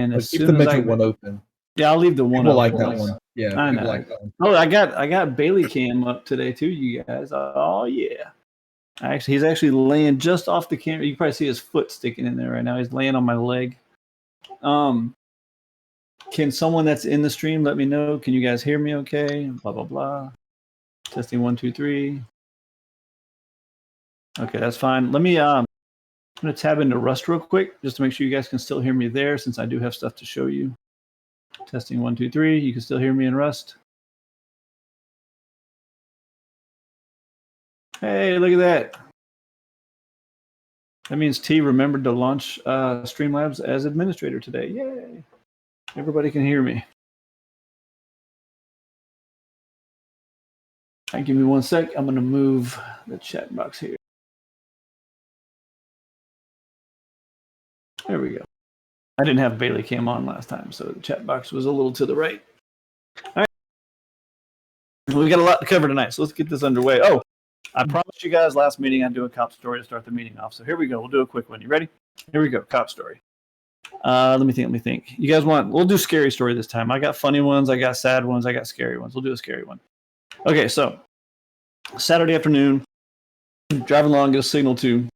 And as keep the mental one open. Yeah, I'll leave the one. People like that one. Yeah, I know. Like that one. Oh, I got Bailey Cam up today too, you guys. Oh yeah. He's actually laying just off the camera. You can probably see his foot sticking in there right now. He's laying on my leg. Can someone that's in the stream let me know? Can you guys hear me okay? Blah, blah, blah. Testing 1, 2, 3. Okay, that's fine. Let me, I'm going to tab into Rust real quick just to make sure you guys can still hear me there since I do have stuff to show you. Testing 1, 2, 3. You can still hear me in Rust. Hey, look at that. That means T remembered to launch Streamlabs as administrator today. Yay. Everybody can hear me. Right, give me 1 sec. I'm going to move the chat box here. There we go. I didn't have Bailey Cam on last time, so the chat box was a little to the right. All right. We got a lot to cover tonight, so let's get this underway. Oh, I promised you guys last meeting I'd do a cop story to start the meeting off. So here we go. We'll do a quick one. You ready? Here we go. Cop story. Let me think. You guys we'll do scary story this time. I got funny ones. I got sad ones. I got scary ones. We'll do a scary one. Okay, so Saturday afternoon, driving along, get a Signal 2.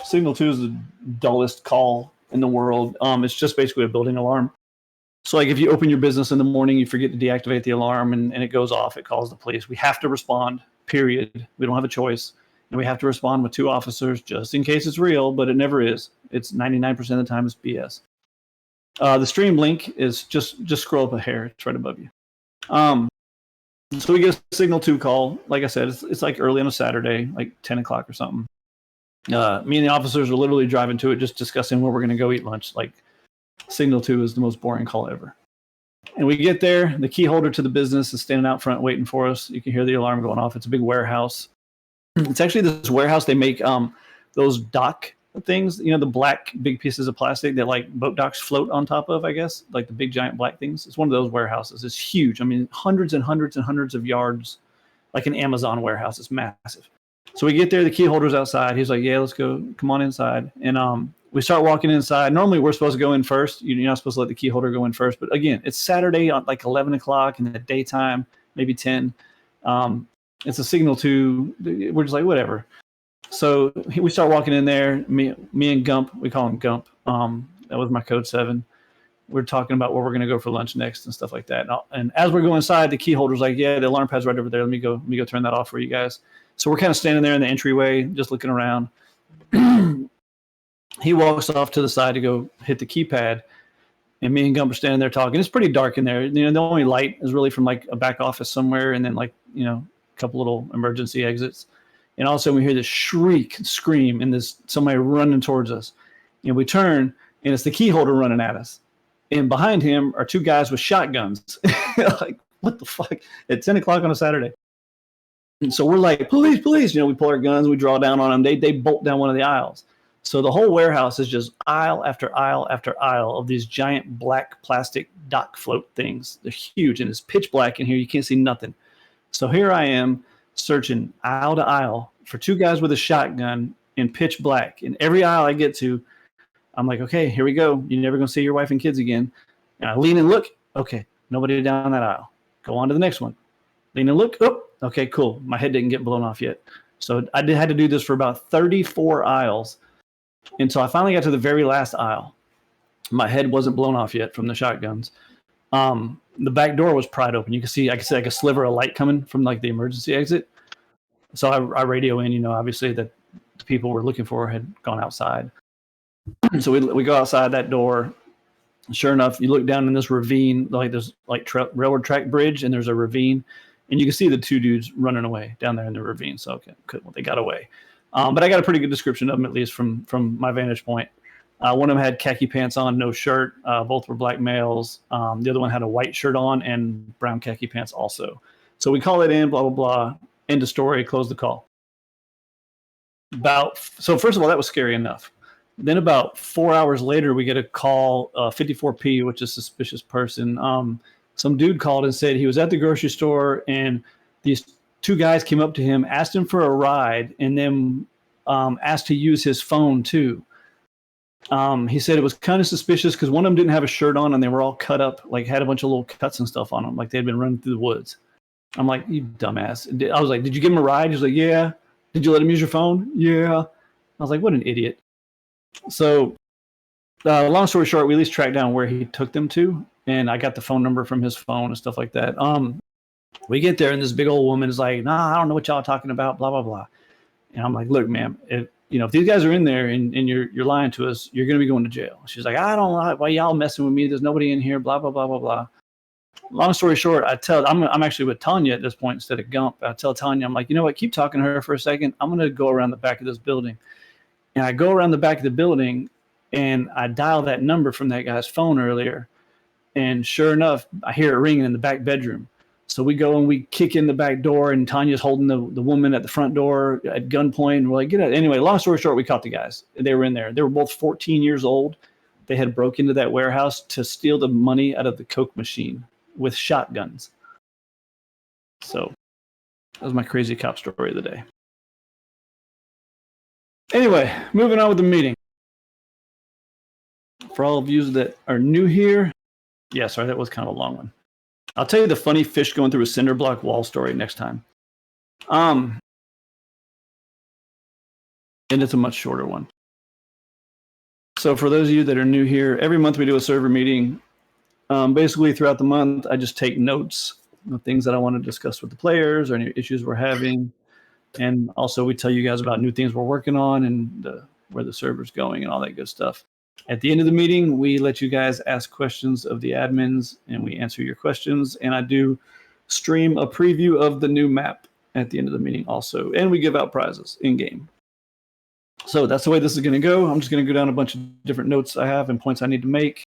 Signal 2 is the dullest call in the world. It's just basically a building alarm. So like if you open your business in the morning, you forget to deactivate the alarm and it goes off, it calls the police. We have to respond, period. We don't have a choice. And we have to respond with 2 officers just in case it's real, but it never is. It's 99% of the time it's BS. The stream link is just scroll up a hair. It's right above you. So we get a Signal 2 call. Like I said, it's like early on a Saturday, like 10 o'clock or something. Me and the officers are literally driving to it, just discussing where we're going to go eat lunch. Like Signal 2 is the most boring call ever. And we get there. The key holder to the business is standing out front waiting for us. You can hear the alarm going off. It's a big warehouse. It's actually this warehouse. They make those dock things, you know, the black big pieces of plastic that like boat docks float on top of, I guess, like the big giant black things. It's one of those warehouses. It's huge. I mean, hundreds and hundreds and hundreds of yards, like an Amazon warehouse. It's massive. So we get there, the key holder's outside. He's like, yeah, let's go. Come on inside. And we start walking inside. Normally we're supposed to go in first. You're not supposed to let the key holder go in first. But again, it's Saturday at like 11 o'clock in the daytime, maybe 10. It's a Signal 2. We're just like, whatever. So we start walking in there. Me and Gump, we call him Gump. That was my code 7. We're talking about where we're going to go for lunch next and stuff like that. And as we're going inside, the key holder's like, yeah, the alarm pad's right over there. Let me go turn that off for you guys. So we're kind of standing there in the entryway, just looking around. He walks off to the side to go hit the keypad, and me and Gump are standing there talking. It's pretty dark in there. You know, the only light is really from like a back office somewhere, and then like, you know, a couple little emergency exits. And all of a sudden we hear this shriek, scream, and this somebody running towards us. And we turn, and it's the key holder running at us. And behind him are 2 guys with shotguns. Like, what the fuck? At 10 o'clock on a Saturday. And so we're like, police, police. You know, we pull our guns, we draw down on them. They bolt down one of the aisles. So the whole warehouse is just aisle after aisle after aisle of these giant black plastic dock float things. They're huge, and it's pitch black in here. You can't see nothing. So here I am searching aisle to aisle for 2 guys with a shotgun in pitch black. And every aisle I get to, I'm like, okay, here we go. You're never going to see your wife and kids again. And I lean and look. Okay, nobody down that aisle. Go on to the next one. Lean and look. Oh, okay, cool. My head didn't get blown off yet. So I had to do this for about 34 aisles until I finally got to the very last aisle. My head wasn't blown off yet from the shotguns. The back door was pried open. I could see like a sliver of light coming from like the emergency exit. So I radio in, you know, obviously that the people we're looking for had gone outside. So we go outside that door. Sure enough, you look down in this ravine, like there's like railroad track bridge, and there's a ravine, and you can see the 2 dudes running away down there in the ravine. So okay, good. Well, they got away. But I got a pretty good description of them, at least from my vantage point. One of them had khaki pants on, no shirt. Both were black males. The other one had a white shirt on and brown khaki pants also. So we call it in, blah, blah, blah. End of story, close the call. So first of all, that was scary enough. Then about 4 hours later, we get a call, 54P, which is suspicious person. Some dude called and said he was at the grocery store, and these 2 guys came up to him, asked him for a ride, and then asked to use his phone too. He said it was kind of suspicious because one of them didn't have a shirt on and they were all cut up, like had a bunch of little cuts and stuff on them, like they'd been running through the woods. I'm like, you dumbass. I was like, did you give him a ride? He was like, yeah. Did you let him use your phone? Yeah. I was like, what an idiot. So long story short, we at least tracked down where he took them to, and I got the phone number from his phone and stuff like that. We get there, and this big old woman is like, nah, I don't know what y'all are talking about, blah, blah, blah. And I'm like, look, ma'am, if these guys are in there and you're lying to us, you're going to be going to jail. She's like, I don't know why y'all messing with me. There's nobody in here, blah, blah, blah, blah, blah. Long story short, I'm actually with Tanya at this point instead of Gump. I tell Tanya, I'm like, you know what? Keep talking to her for a second. I'm going to go around the back of this building. And I go around the back of the building and I dial that number from that guy's phone earlier. And sure enough, I hear it ringing in the back bedroom. So we go and we kick in the back door, and Tanya's holding the woman at the front door at gunpoint. And we're like, get out. Anyway, long story short, we caught the guys. They were in there. They were both 14 years old. They had broke into that warehouse to steal the money out of the Coke machine with shotguns. So that was my crazy cop story of the day. Anyway, moving on with the meeting. For all of you that are new here, yeah, sorry, that was kind of a long one. I'll tell you the funny fish going through a cinder block wall story next time. And it's a much shorter one. So for those of you that are new here, every month we do a server meeting. Basically throughout the month, I just take notes of things that I want to discuss with the players or any issues we're having. And also we tell you guys about new things we're working on and where the server's going and all that good stuff. At the end of the meeting, we let you guys ask questions of the admins and we answer your questions. And I do stream a preview of the new map at the end of the meeting also. And we give out prizes in game. So that's the way this is going to go. I'm just going to go down a bunch of different notes I have and points I need to make.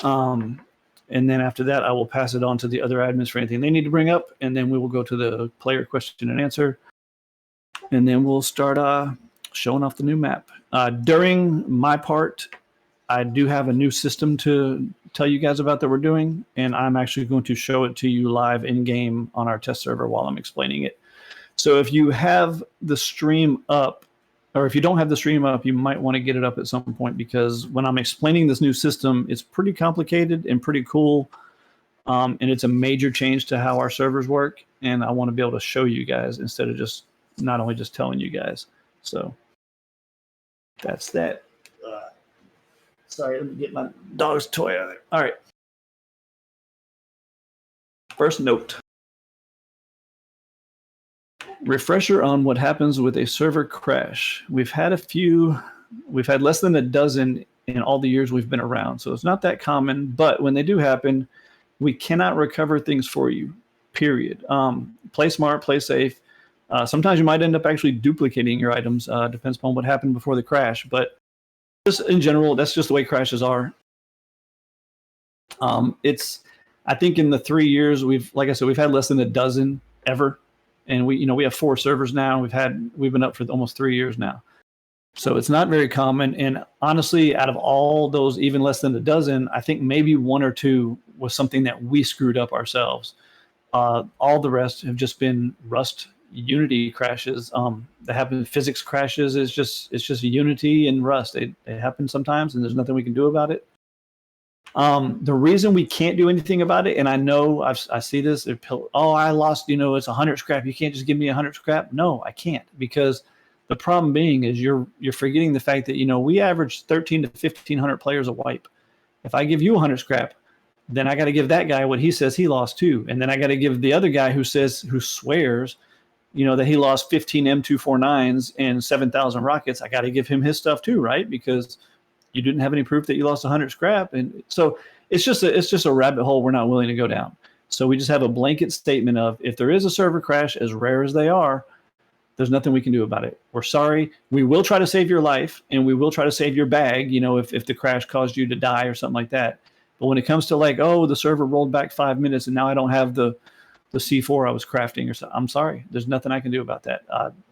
And then after that, I will pass it on to the other admins for anything they need to bring up. And then we will go to the player question and answer. And then we'll start showing off the new map. During my part, I do have a new system to tell you guys about that we're doing, and I'm actually going to show it to you live in game on our test server while I'm explaining it. So if you have the stream up, or if you don't have the stream up, you might want to get it up at some point, because when I'm explaining this new system, it's pretty complicated and pretty cool, and it's a major change to how our servers work, and I want to be able to show you guys instead of just not only just telling you guys. So that's that. Sorry, let me get my dog's toy out of there. All right. First note. Refresher on what happens with a server crash. We've had less than a dozen in all the years we've been around, so it's not that common, but when they do happen, we cannot recover things for you, period. Play smart, play safe. Sometimes you might end up actually duplicating your items, depends upon what happened before the crash, but just in general, that's just the way crashes are. I think in the 3 years like I said, we've had less than a dozen ever. And we have 4 servers now. We've been up for almost 3 years now. So it's not very common. And honestly, out of all those, even less than a dozen, I think maybe 1 or 2 was something that we screwed up ourselves. All the rest have just been Rust Unity crashes. That happen. Physics crashes. It's just Unity and Rust. It happens sometimes, and there's nothing we can do about it. The reason we can't do anything about it, and I know I see this, I lost, it's 100 scrap. You can't just give me 100 scrap. No, I can't, because the problem being is you're forgetting the fact that, we average 13 to 1,500 players a wipe. If I give you 100 scrap, then I got to give that guy what he says he lost too. And then I got to give the other guy who swears, that he lost 15 M249s and 7,000 rockets. I got to give him his stuff too, right? Because you didn't have any proof that you lost 100 scrap. And so it's just a rabbit hole we're not willing to go down. So we just have a blanket statement of, if there is a server crash, as rare as they are, there's nothing we can do about it. We're sorry. We will try to save your life, and we will try to save your bag, if the crash caused you to die or something like that. But when it comes to the server rolled back 5 minutes and now I don't have the C4 I was crafting or something, I'm sorry. There's nothing I can do about that.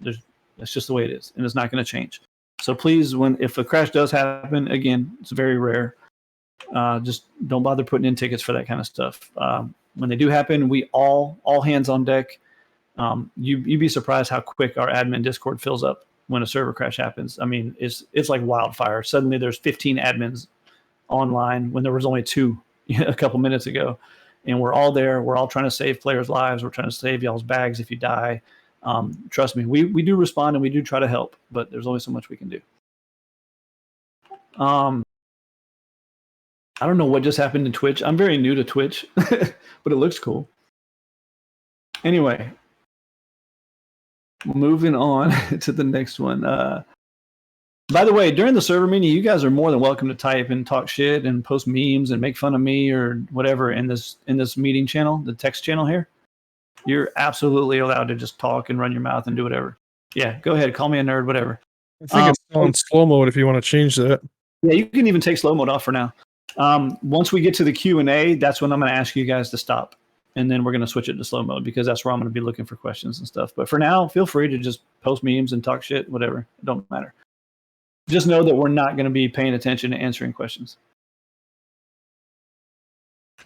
That's just the way it is, and it's not going to change. So please, if a crash does happen, again, it's very rare. Just don't bother putting in tickets for that kind of stuff. When they do happen, we all hands on deck. You'd be surprised how quick our admin Discord fills up. when a server crash happens. I mean, it's like wildfire. Suddenly there's 15 admins online when there was only 2 a couple minutes ago, and we're all there. We're all trying to save players' lives. We're trying to save y'all's bags if you die. Trust me, we do respond and we do try to help, but there's only so much we can do. I don't know what just happened in Twitch. I'm very new to Twitch, but it looks cool. Anyway, moving on to the next one. By the way, during the server meeting, you guys are more than welcome to type and talk shit and post memes and make fun of me or whatever in this meeting channel, the text channel here. You're absolutely allowed to just talk and run your mouth and do whatever. Yeah, go ahead, call me a nerd, whatever. I think it's still on slow mode if you want to change that. Yeah, you can even take slow mode off for now. Once we get to the Q&A, that's when I'm going to ask you guys to stop. And then we're going to switch it to slow mode because that's where I'm going to be looking for questions and stuff. But for now, feel free to just post memes and talk shit, whatever. It don't matter. Just know that we're not going to be paying attention to answering questions.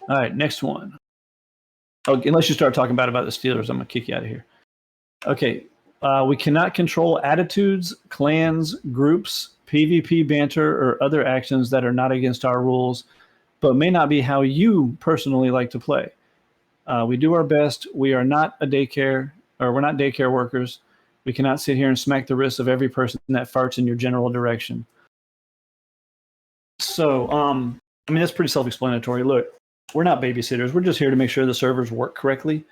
All right, next one. Oh, unless you start talking bad about the Steelers, I'm going to kick you out of here. Okay, we cannot control attitudes, clans, groups, PvP banter, or other actions that are not against our rules, but may not be how you personally like to play. We do our best. We are not a daycare, or we're not daycare workers. We cannot sit here and smack the wrists of every person that farts in your general direction. So, I mean, that's pretty self-explanatory. Look, we're not babysitters. We're just here to make sure the servers work correctly.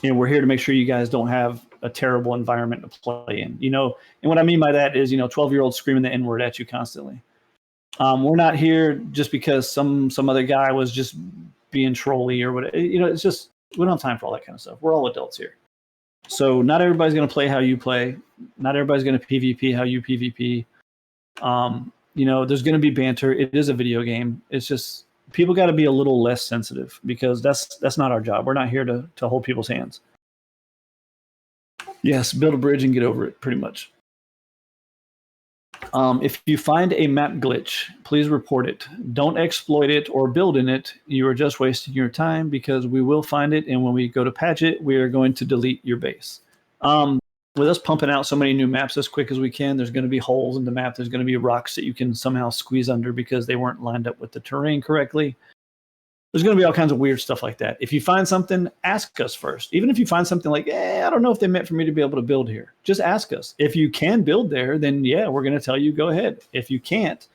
And we're here to make sure you guys don't have a terrible environment to play in. You know, and what I mean by that is, 12-year-olds screaming the N-word at you constantly. We're not here just because some other guy was just being trolly or whatever. It's just, we don't have time for all that kind of stuff. We're all adults here. So not everybody's going to play how you play. Not everybody's going to PvP how you PvP. There's going to be banter. It is a video game. It's just people got to be a little less sensitive because that's not our job. We're not here to hold people's hands. Yes, build a bridge and get over it, pretty much. If you find a map glitch, please report it. Don't exploit it or build in it. You are just wasting your time because we will find it, and when we go to patch it, we are going to delete your base. With us pumping out so many new maps as quick as we can, there's going to be holes in the map. There's going to be rocks that you can somehow squeeze under because they weren't lined up with the terrain correctly. There's going to be all kinds of weird stuff like that. If you find something, ask us first. Even if you find something like, I don't know if they meant for me to be able to build here. Just ask us. If you can build there, then yeah, we're going to tell you, go ahead. If you can't,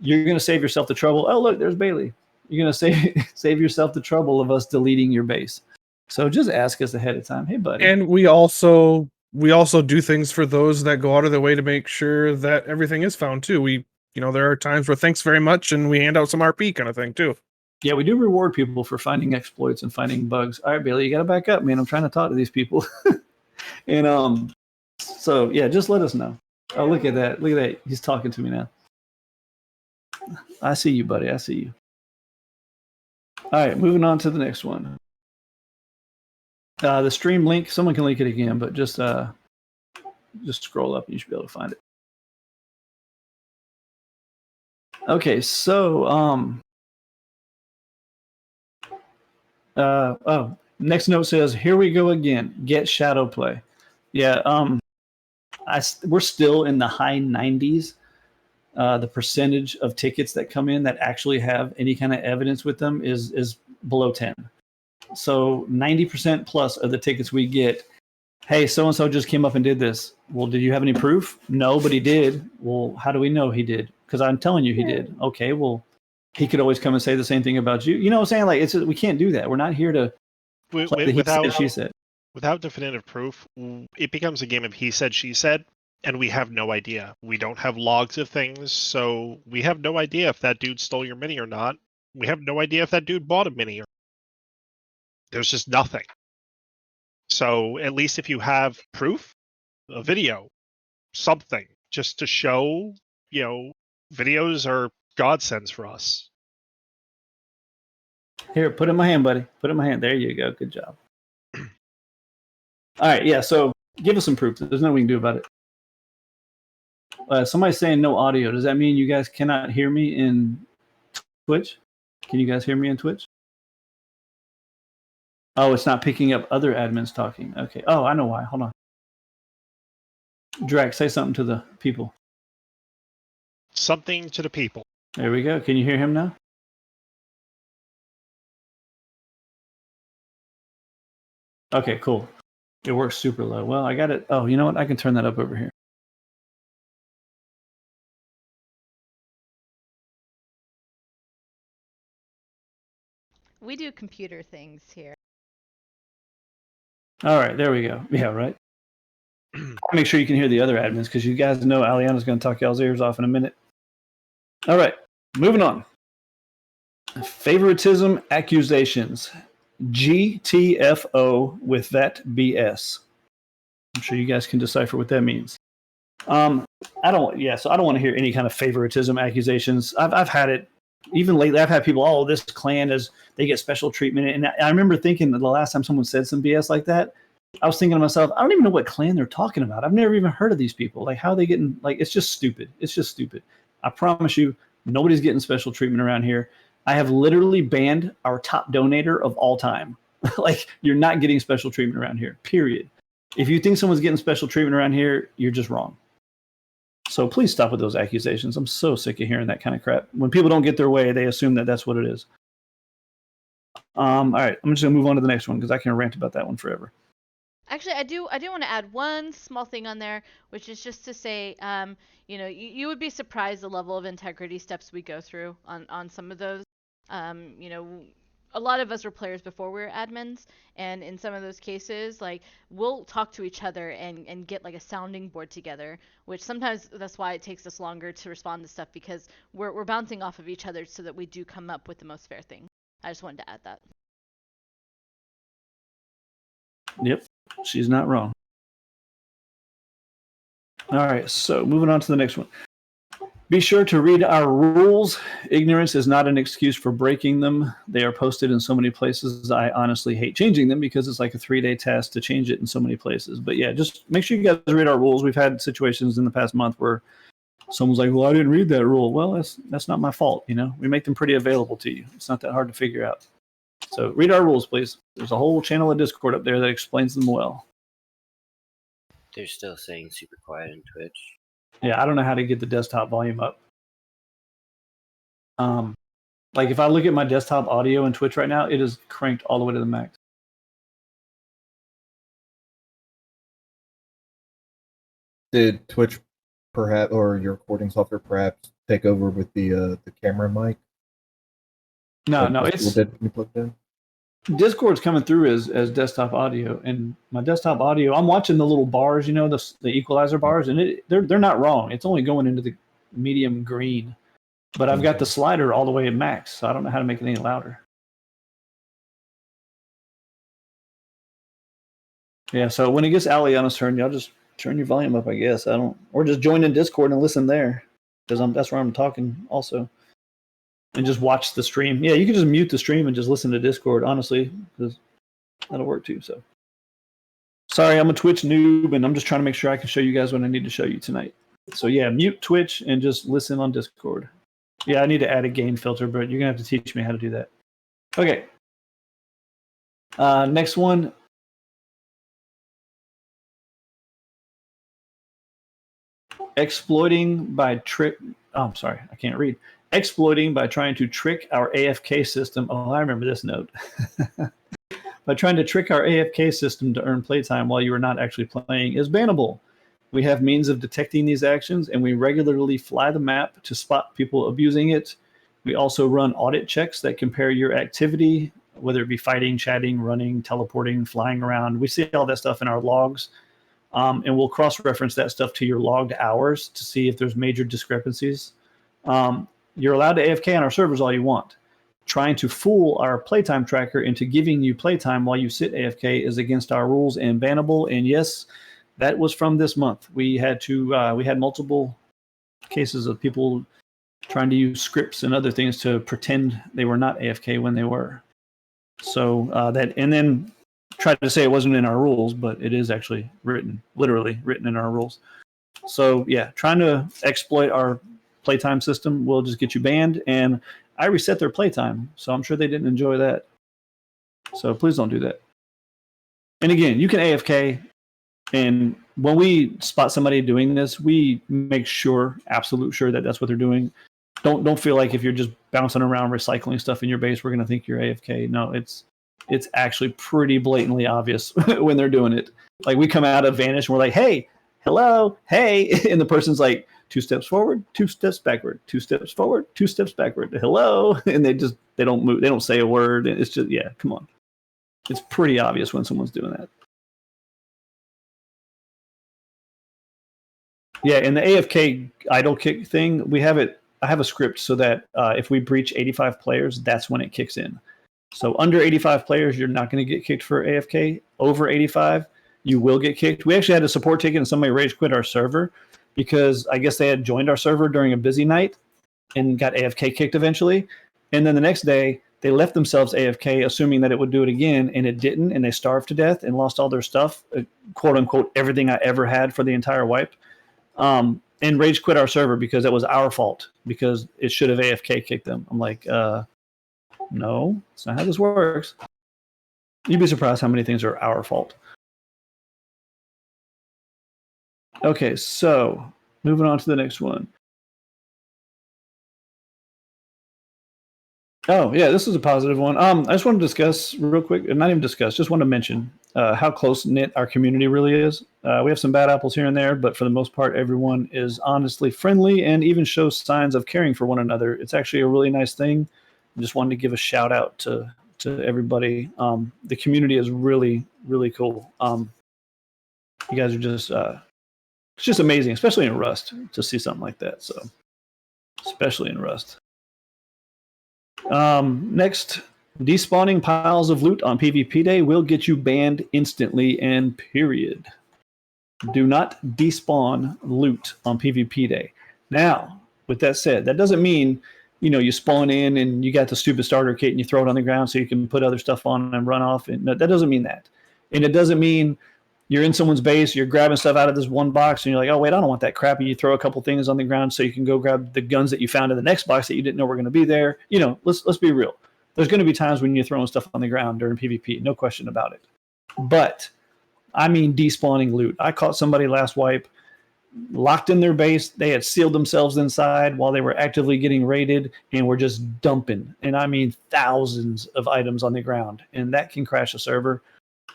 you're going to save yourself the trouble. Oh, look, there's Bailey. You're going to save yourself the trouble of us deleting your base. So just ask us ahead of time. Hey, buddy. And we also do things for those that go out of their way to make sure that everything is found too. There are times where thanks very much, and we hand out some RP kind of thing too. Yeah, we do reward people for finding exploits and finding bugs. All right, Bailey, you got to back up, man. I'm trying to talk to these people. And so, yeah, just let us know. Oh, look at that. Look at that. He's talking to me now. I see you, buddy. I see you. All right, moving on to the next one. The stream link, someone can link it again, but just scroll up and you should be able to find it. Okay, so next note says, here we go again. Get shadow play. Yeah, we're still in the high 90s. The percentage of tickets that come in that actually have any kind of evidence with them is below 10. So 90% plus of the tickets we get, hey, so-and-so just came up and did this. Well, did you have any proof? No, but he did. Well, how do we know he did? Because I'm telling you he did. Okay, well, he could always come and say the same thing about you. You know what I'm saying? Like, we can't do that. We're not here to play the he said, she said. Without definitive proof, it becomes a game of he said, she said, and we have no idea. We don't have logs of things, so we have no idea if that dude stole your mini or not. We have no idea if that dude bought a mini or not. There's just nothing. So at least if you have proof, a video, something, just to show, videos are godsends for us. Here, put it in my hand, buddy. Put it in my hand. There you go. Good job. All right, yeah, so give us some proof. There's nothing we can do about it. Somebody's saying no audio. Does that mean you guys cannot hear me in Twitch? Can you guys hear me in Twitch? Oh, it's not picking up other admins talking. Okay. Oh, I know why. Hold on. Drax, say something to the people. Something to the people. There we go. Can you hear him now? Okay, cool. It works super low. Well, I got it. Oh, you know what? I can turn that up over here. We do computer things here. All right, there we go. Yeah, right. Make sure you can hear the other admins because you guys know Aliana's going to talk y'all's ears off in a minute. All right, moving on. Favoritism accusations. GTFO with that BS. I'm sure you guys can decipher what that means. So I don't want to hear any kind of favoritism accusations. I've had it even lately. I've had people, oh, this clan they get special treatment. And I remember thinking that the last time someone said some BS like that, I was thinking to myself, I don't even know what clan they're talking about. I've never even heard of these people. Like, how are they getting, like, it's just stupid. It's just stupid. I promise you, nobody's getting special treatment around here. I have literally banned our top donator of all time. Like, you're not getting special treatment around here, period. If you think someone's getting special treatment around here, you're just wrong. So please stop with those accusations. I'm so sick of hearing that kind of crap. When people don't get their way, they assume that that's what it is. All right, I'm just gonna move on to the next one because I can rant about that one forever. Actually, I do want to add one small thing on there, which is just to say, you would be surprised the level of integrity steps we go through on some of those. A lot of us were players before we were admins, and in some of those cases, like, we'll talk to each other and get like a sounding board together, which sometimes that's why it takes us longer to respond to stuff, because we're bouncing off of each other so that we do come up with the most fair thing. I just wanted to add that. Yep, she's not wrong. All right, so moving on to the next one. Be sure to read our rules. Ignorance is not an excuse for breaking them. They are posted in so many places. I honestly hate changing them because it's like a 3-day task to change it in so many places. But yeah, just make sure you guys read our rules. We've had situations in the past month where someone's like, well, I didn't read that rule. Well, that's not my fault. We make them pretty available to you. It's not that hard to figure out. So read our rules, please. There's a whole channel of Discord up there that explains them well. They're still saying super quiet on Twitch. Yeah, I don't know how to get the desktop volume up. Like if I look at my desktop audio in Twitch right now, it is cranked all the way to the max. Did Twitch perhaps, or your recording software perhaps, take over with the camera mic? No, it's plugged in? Discord's coming through as desktop audio, and my desktop audio, I'm watching the little bars, the equalizer bars, and they're not wrong. It's only going into the medium green, but I've got the slider all the way at max, so I don't know how to make it any louder. Yeah, so when it gets Aliana's turn, y'all just turn your volume up, I guess. Or just join in Discord and listen there, because that's where I'm talking also. And just watch the stream. Yeah, you can just mute the stream and just listen to Discord, honestly, because that'll work too. So, sorry, I'm a Twitch noob, and I'm just trying to make sure I can show you guys what I need to show you tonight. So yeah, mute Twitch and just listen on Discord. Yeah, I need to add a gain filter, but you're gonna have to teach me how to do that. Okay. Next one. Exploiting by trick. Oh, I'm sorry, I can't read. Exploiting by trying to trick our AFK system. Oh, I remember this note. By trying to trick our AFK system to earn playtime while you are not actually playing is bannable. We have means of detecting these actions, and we regularly fly the map to spot people abusing it. We also run audit checks that compare your activity, whether it be fighting, chatting, running, teleporting, flying around. We see all that stuff in our logs, and we'll cross-reference that stuff to your logged hours to see if there's major discrepancies. You're allowed to AFK on our servers all you want. Trying to fool our playtime tracker into giving you playtime while you sit AFK is against our rules and bannable. And yes, that was from this month. We had multiple cases of people trying to use scripts and other things to pretend they were not AFK when they were. So and then tried to say it wasn't in our rules, but it is actually literally written in our rules. So yeah, trying to exploit our playtime system will just get you banned, and I reset their playtime, so I'm sure they didn't enjoy that. So please don't do that. And again, you can AFK And when we spot somebody doing this, we make sure, absolute sure that that's what they're doing. Don't feel like if you're just bouncing around recycling stuff in your base, we're gonna think you're AFK. No, it's actually pretty blatantly obvious when they're doing it. Like we come out of Vanish and we're like, hey, hello, hey, and the person's like 2 steps forward, 2 steps backward, 2 steps forward, 2 steps backward, hello, and they don't move, they don't say a word. It's just, yeah, come on. It's pretty obvious when someone's doing that. Yeah, in the AFK idle kick thing, we have it. I have a script so that if we breach 85 players, that's when it kicks in. So under 85 players, you're not going to get kicked for AFK. Over 85, you will get kicked. We actually had a support ticket and somebody rage quit our server because I guess they had joined our server during a busy night and got AFK kicked eventually. And then the next day, they left themselves AFK, assuming that it would do it again, and it didn't, and they starved to death and lost all their stuff, quote unquote, everything I ever had for the entire wipe. And rage quit our server because it was our fault because it should have AFK kicked them. I'm like, no, that's not how this works. You'd be surprised how many things are our fault. Okay, so moving on to the next one. Oh, yeah, this is a positive one. I just want to discuss real quick, not even discuss, just want to mention how close-knit our community really is. We have some bad apples here and there, but for the most part, everyone is honestly friendly and even shows signs of caring for one another. It's actually a really nice thing. I just wanted to give a shout out to everybody. The community is really, really cool. You guys are just, it's just amazing, especially in Rust, to see something like that. So, especially in Rust. Next, despawning piles of loot on PvP day will get you banned instantly and period. Do not despawn loot on PvP day. Now, with that said, that doesn't mean, you spawn in and you got the stupid starter kit and you throw it on the ground so you can put other stuff on and run off. And that doesn't mean that. And it doesn't mean you're in someone's base, you're grabbing stuff out of this one box and you're like, oh, wait, I don't want that crap. And you throw a couple things on the ground so you can go grab the guns that you found in the next box that you didn't know were going to be there. Let's be real. There's going to be times when you're throwing stuff on the ground during PvP, no question about it. But I mean despawning loot. I caught somebody last wipe, locked in their base. They had sealed themselves inside while they were actively getting raided and were just dumping. And I mean thousands of items on the ground. And that can crash a server.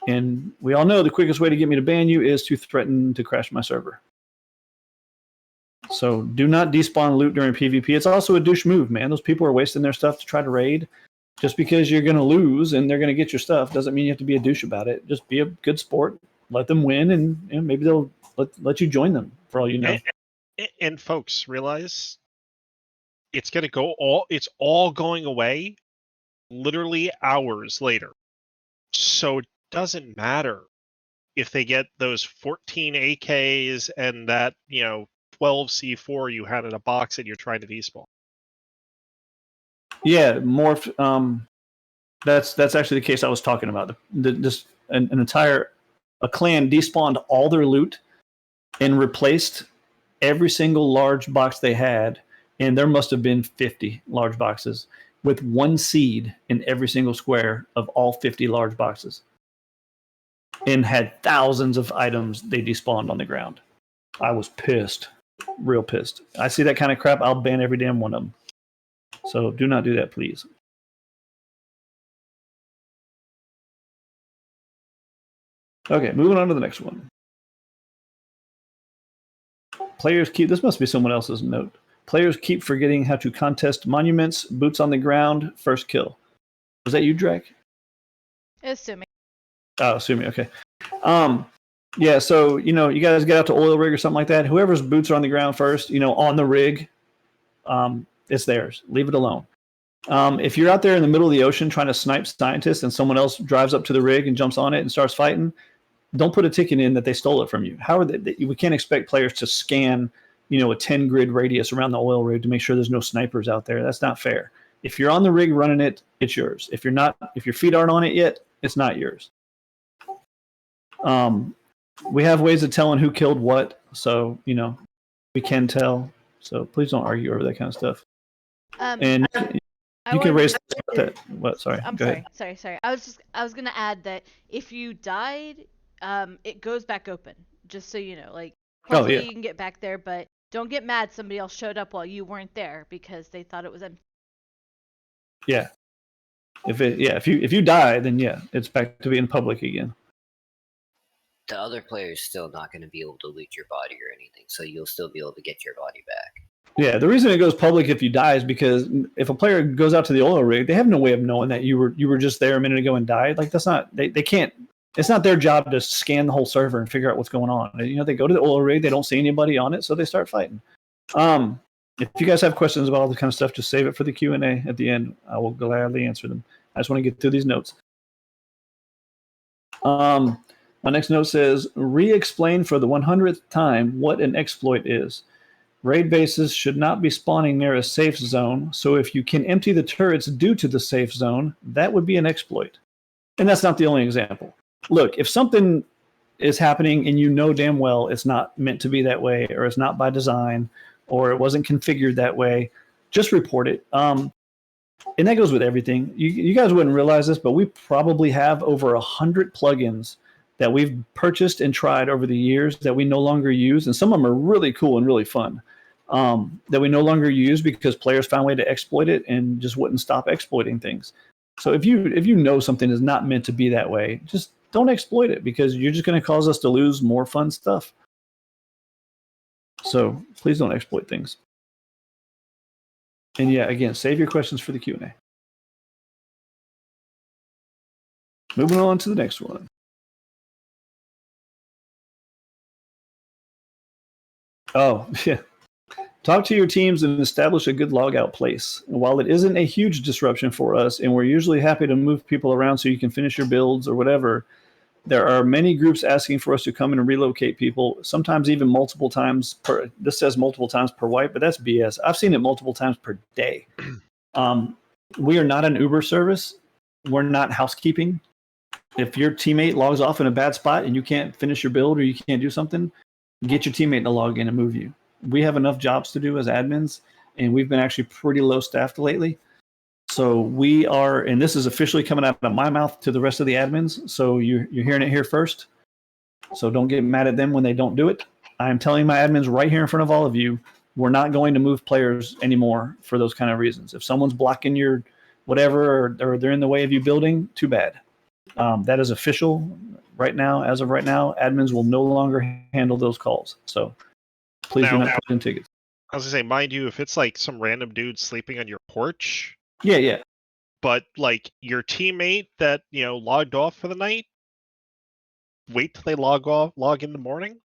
And we all know the quickest way to get me to ban you is to threaten to crash my server. So do not despawn loot during PvP. It's also a douche move, man. Those people are wasting their stuff to try to raid. Just because you're going to lose and they're going to get your stuff doesn't mean you have to be a douche about it. Just be a good sport. Let them win, and maybe they'll let you join them for all you know. And folks, realize it's going to go all. It's all going away, literally hours later. So it doesn't matter if they get those 14 AKs and that 12 C4 you had in a box and you're trying to despawn. Yeah, morph. That's actually the case I was talking about. A clan despawned all their loot and replaced every single large box they had, and there must have been 50 large boxes with one seed in every single square of all 50 large boxes, and had thousands of items they despawned on the ground. I was pissed, real pissed. I see that kind of crap, I'll ban every damn one of them. So do not do that, please. Okay, moving on to the next one. Players keep, this must be someone else's note. Players keep forgetting how to contest monuments, boots on the ground, first kill. Was that you, Drake? It's Sumi. Oh, Sumi, okay. Yeah, so, you guys get out to oil rig or something like that. Whoever's boots are on the ground first, on the rig, it's theirs. Leave it alone. If you're out there in the middle of the ocean trying to snipe scientists and someone else drives up to the rig and jumps on it and starts fighting, don't put a ticket in that they stole it from you. How are they? We can't expect players to scan, a 10 grid radius around the oil rig to make sure there's no snipers out there. That's not fair. If you're on the rig running it, it's yours. If your feet aren't on it yet, it's not yours. We have ways of telling who killed what, so we can tell. So please don't argue over that kind of stuff. And you can raise that. What? Sorry. I'm Go sorry. ahead. Sorry. I was gonna add that if you died, it goes back open. Just so you know, like Oh, hopefully yeah. you can get back there, but don't get mad somebody else showed up while you weren't there because they thought it was empty. Yeah. If you die, then yeah, it's back to being public again. The other player is still not going to be able to loot your body or anything, so you'll still be able to get your body back. Yeah, the reason it goes public if you die is because if a player goes out to the oil rig, they have no way of knowing that you were just there a minute ago and died. Like that's not they can't. It's not their job to scan the whole server and figure out what's going on. You know, they go to the oil rig, they don't see anybody on it, so they start fighting. If you guys have questions about all this kind of stuff, just save it for the Q&A at the end. I will gladly answer them. I just want to get through these notes. My next note says, re-explain for the 100th time what an exploit is. Raid bases should not be spawning near a safe zone, so if you can empty the turrets due to the safe zone, that would be an exploit. And that's not the only example. Look, if something is happening and you know damn well it's not meant to be that way, or it's not by design, or it wasn't configured that way, just report it. And that goes with everything. You guys wouldn't realize this, but we probably have over 100 plugins that we've purchased and tried over the years that we no longer use, and some of them are really cool and really fun, that we no longer use because players found a way to exploit it and just wouldn't stop exploiting things. So if you know something is not meant to be that way, just don't exploit it because you're just going to cause us to lose more fun stuff. So please don't exploit things. And yeah, again, save your questions for the Q&A. Moving on to the next one. Oh, yeah. Talk to your teams and establish a good logout place. And while it isn't a huge disruption for us, and we're usually happy to move people around so you can finish your builds or whatever, there are many groups asking for us to come in and relocate people, sometimes even multiple times per. This says multiple times per wipe, but that's BS. I've seen it multiple times per day. We are not an Uber service. We're not housekeeping. If your teammate logs off in a bad spot and you can't finish your build or you can't do something, get your teammate to log in and move you. We have enough jobs to do as admins, and we've been actually pretty low staffed lately. So we are, and this is officially coming out of my mouth to the rest of the admins. So you're hearing it here first. So don't get mad at them when they don't do it. I'm telling my admins right here in front of all of you, we're not going to move players anymore for those kind of reasons. If someone's blocking your whatever, or they're in the way of you building, too bad. That is official right now. As of right now, admins will no longer handle those calls. So please do not put in tickets. I was gonna say, mind you, if it's like some random dude sleeping on your porch, Yeah. but like your teammate that logged off for the night, wait till they log in the morning,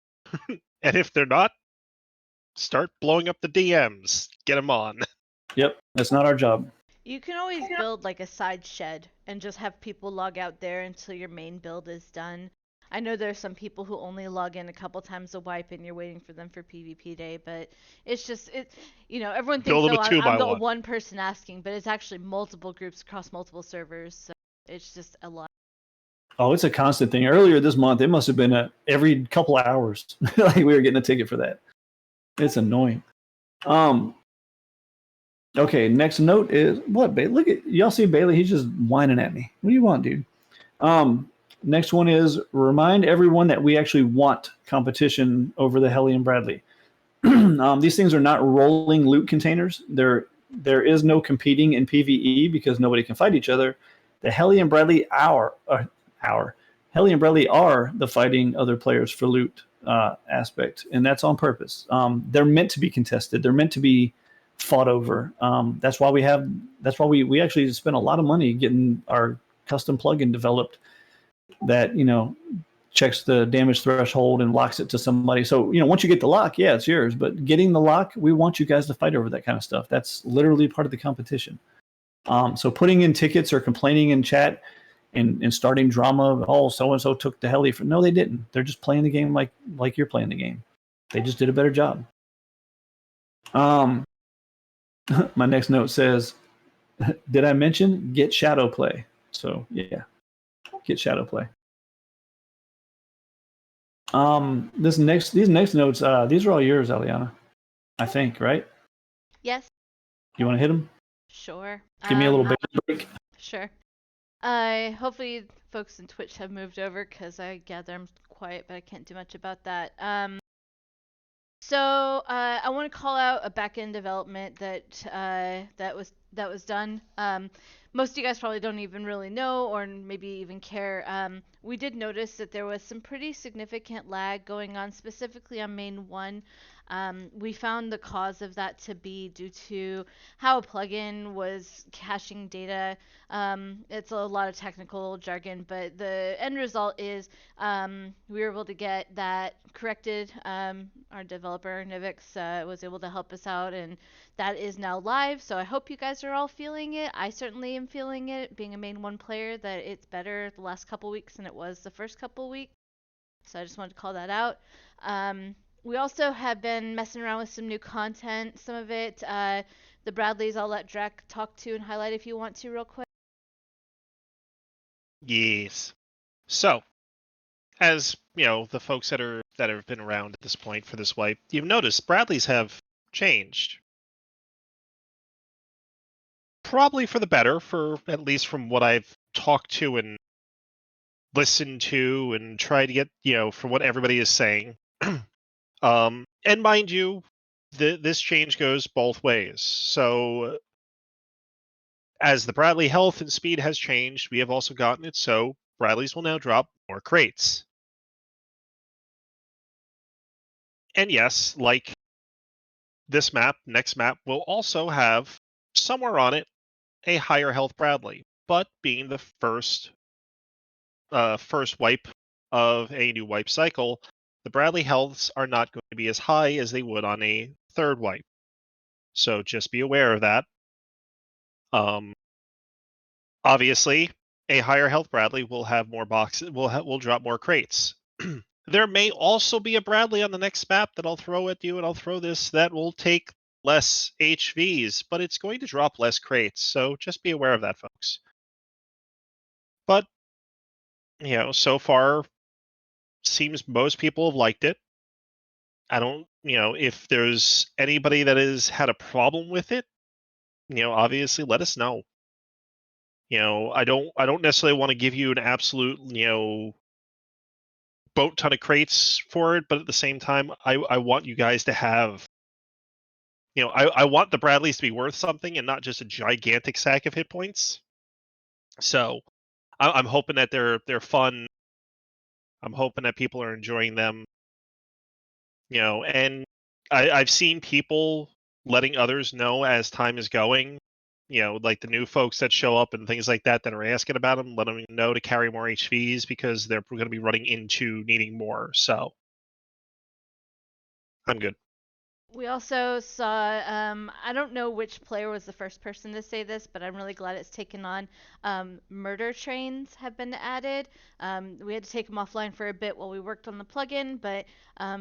and if they're not, start blowing up the DMs, get them on. Yep, that's not our job. You can always build like a side shed and just have people log out there until your main build is done. I know there's some people who only log in a couple times a wipe and you're waiting for them for PvP day, but it's just everyone thinks Build them a I'm the 2x1. one person asking, but it's actually multiple groups across multiple servers, so it's just a lot. Oh, it's a constant thing. Earlier this month, it must have been every couple of hours. Like we were getting a ticket for that. It's annoying. Okay, next note is what? Look at y'all see Bailey. He's just whining at me. What do you want, dude? Next one is remind everyone that we actually want competition over the Helly and Bradley. These things are not rolling loot containers. There is no competing in PvE because nobody can fight each other. The Helly and Bradley Helly and Bradley are the fighting other players for loot aspect, and that's on purpose. They're meant to be contested. They're meant to be fought over. That's why we actually spent a lot of money getting our custom plugin developed that checks the damage threshold and locks it to somebody. So once you get the lock, yeah, it's yours. But getting the lock, we want you guys to fight over that kind of stuff. That's literally part of the competition. So putting in tickets or complaining in chat and starting drama, so and so took the heli for. No, they didn't. They're just playing the game like you're playing the game. They just did a better job. My next note says, did I mention get shadow play? So yeah, get shadow play. These next notes, these are all yours, Aliana. I think, right? Yes. You want to hit them? Sure. Give me a little break. Sure. Hopefully folks in Twitch have moved over because I gather I'm quiet, but I can't do much about that. So I want to call out a back-end development that was done. Most of you guys probably don't even really know, or maybe even care. We did notice that there was some pretty significant lag going on, specifically on main one. We found the cause of that to be due to how a plugin was caching data. It's a lot of technical jargon, but the end result is we were able to get that corrected. Our developer Nivix was able to help us out, and that is now live. So I hope you guys are all feeling it. I certainly am feeling it, being a main one player, that it's better the last couple weeks than it was the first couple weeks. So I just wanted to call that out. We also have been messing around with some new content. Some of it, the Bradleys, I'll let Drek talk to and highlight if you want to real quick. Yes. So, as you know, the folks that have been around at this point for this wipe, you've noticed Bradleys have changed. Probably for the better, for at least from what I've talked to and listened to and tried to get, from what everybody is saying. And mind you, this change goes both ways. So, as the Bradley health and speed has changed, we have also gotten it so Bradleys will now drop more crates. And yes, like this map, next map will also have somewhere on it a higher health Bradley, but being the first wipe of a new wipe cycle, the Bradley healths are not going to be as high as they would on a third wipe. So just be aware of that. Obviously, a higher health Bradley will have more boxes. Will drop more crates. There may also be a Bradley on the next map that I'll throw at you, and I'll throw this that will take less HVs, but it's going to drop less crates. So just be aware of that, folks. But so far, seems most people have liked it. I don't, if there's anybody that has had a problem with it, obviously let us know. I don't necessarily want to give you an absolute, boat ton of crates for it, but at the same time, I want you guys to have, I want the Bradleys to be worth something and not just a gigantic sack of hit points. So I'm hoping that they're fun. I'm hoping that people are enjoying them. And I've seen people letting others know as time is going. Like the new folks that show up and things like that are asking about them, let them know to carry more HVs because they're going to be running into needing more. So I'm good. We also saw, I don't know which player was the first person to say this, but I'm really glad it's taken on. Murder trains have been added. We had to take them offline for a bit while we worked on the plugin, but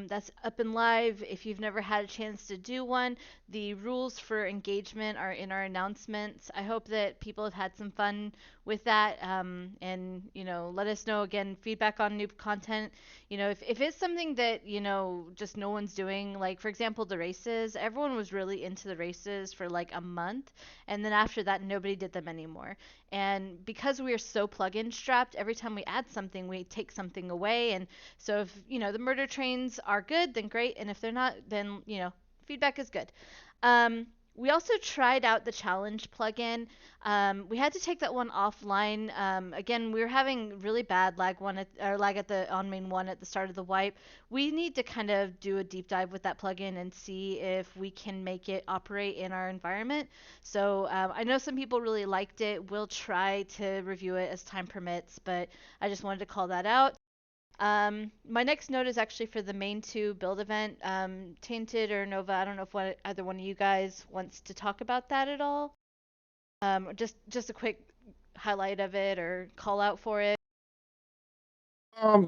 that's up and live. If you've never had a chance to do one, the rules for engagement are in our announcements. I hope that people have had some fun with that, and let us know again feedback on new content. If it's something that just no one's doing, like for example the races, everyone was really into the races for like a month, and then after that nobody did them anymore. And because we are so plugin strapped, every time we add something we take something away. And so if the murder trains are good, then great, and if they're not, then feedback is good. We also tried out the challenge plugin. We had to take that one offline. Again, we were having really bad lag at the on main one at the start of the wipe. We need to kind of do a deep dive with that plugin and see if we can make it operate in our environment. So I know some people really liked it. We'll try to review it as time permits, but I just wanted to call that out. My next note is actually for the main 2 build event. Tainted or Nova, I don't know if either one of you guys wants to talk about that at all. Just a quick highlight of it or call out for it.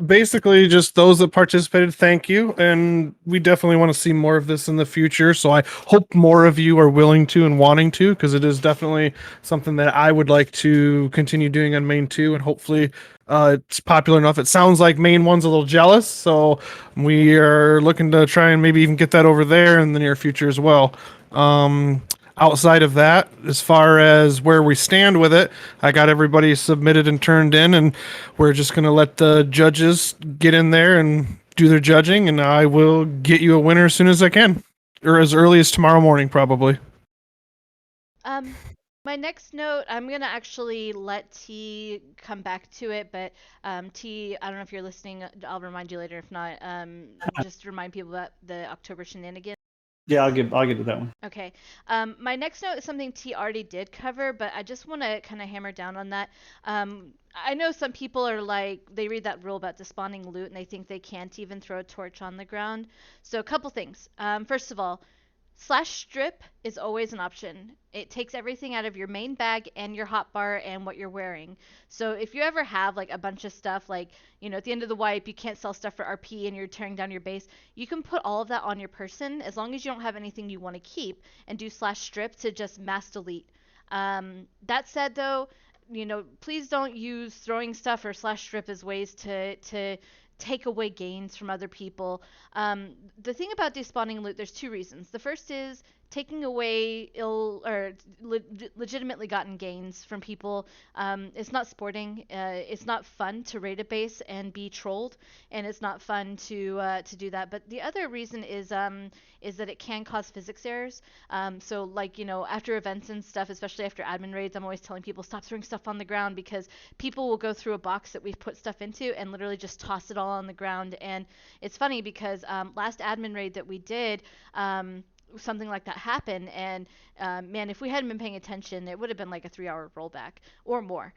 Basically, just those that participated, thank you, and we definitely want to see more of this in the future. So I hope more of you are willing to and wanting to, because it is definitely something that I would like to continue doing on main 2, and hopefully it's popular enough. It sounds like main 1's a little jealous, so we are looking to try and maybe even get that over there in the near future as well. outside of that, as far as where we stand with it, I got everybody submitted and turned in, and we're just going to let the judges get in there and do their judging, and I will get you a winner as soon as I can, or as early as tomorrow morning, probably. My next note, I'm gonna actually let T come back to it, but T, I don't know if you're listening. I'll remind you later. If not, just remind people about the October shenanigans. Yeah, I'll get to that one. Okay. My next note is something T already did cover, but I just want to kind of hammer down on that. I know some people are like, they read that rule about despawning loot and they think they can't even throw a torch on the ground. So a couple things. First of all, /strip is always an option. It takes everything out of your main bag and your hotbar and what you're wearing. So if you ever have like a bunch of stuff, like, you know, at the end of the wipe, you can't sell stuff for RP and you're tearing down your base, you can put all of that on your person as long as you don't have anything you want to keep, and do /strip to just mass delete. That said, though, you know, please don't use throwing stuff or /strip as ways to take away gains from other people. The thing about despawning loot, there's two reasons. The first is taking away legitimately gotten gains from people. It's not sporting. It's not fun to raid a base and be trolled, and it's not fun to do that. But the other reason is that it can cause physics errors. So like, you know, after events and stuff, especially after admin raids, I'm always telling people stop throwing stuff on the ground, because people will go through a box that we've put stuff into and literally just toss it all on the ground. And it's funny because last admin raid that we did, something like that happened, and man, if we hadn't been paying attention, it would have been like a 3-hour rollback or more,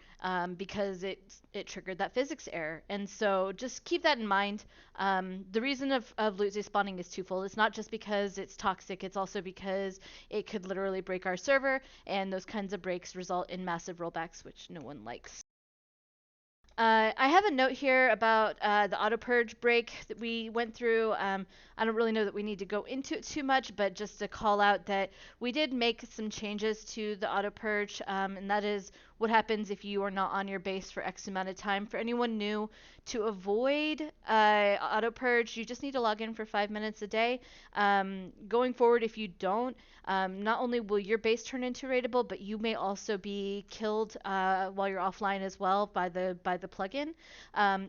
because it triggered that physics error. And so just keep that in mind. The reason of loot despawning is twofold. It's not just because it's toxic, it's also because it could literally break our server, and those kinds of breaks result in massive rollbacks, which no one likes. I have a note here about the auto purge break that we went through. I don't really know that we need to go into it too much, but just to call out that we did make some changes to the auto purge, and that is what happens if you are not on your base for X amount of time. For anyone new, to avoid auto purge, you just need to log in for 5 minutes a day. Going forward, if you don't, not only will your base turn into raidable, but you may also be killed while you're offline as well by the plugin.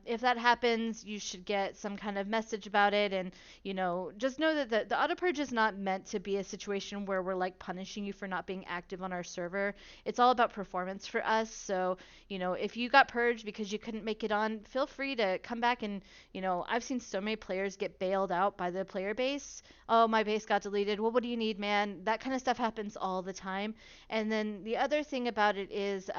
If that happens, you should get some kind of message about it, and you know, just know that the auto purge is not meant to be a situation where we're like punishing you for not being active on our server. It's all about performance for us. So you know, if you got purged because you couldn't make it on, feel free to come back. And you know, I've seen so many players get bailed out by the player base. Oh, my base got deleted. Well, what do you need, man? That kind of stuff happens all the time. And then the other thing about it is,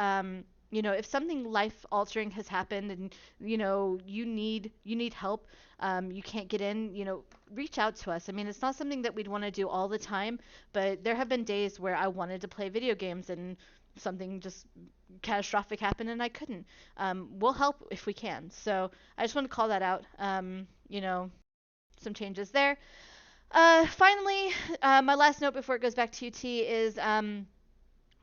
you know, if something life altering has happened and you know you need help, you can't get in, you know, reach out to us. I mean, it's not something that we'd want to do all the time, but there have been days where I wanted to play video games and something just catastrophic happened and I couldn't. We'll help if we can. So I just want to call that out. You know, some changes there. Finally, my last note before it goes back to UT is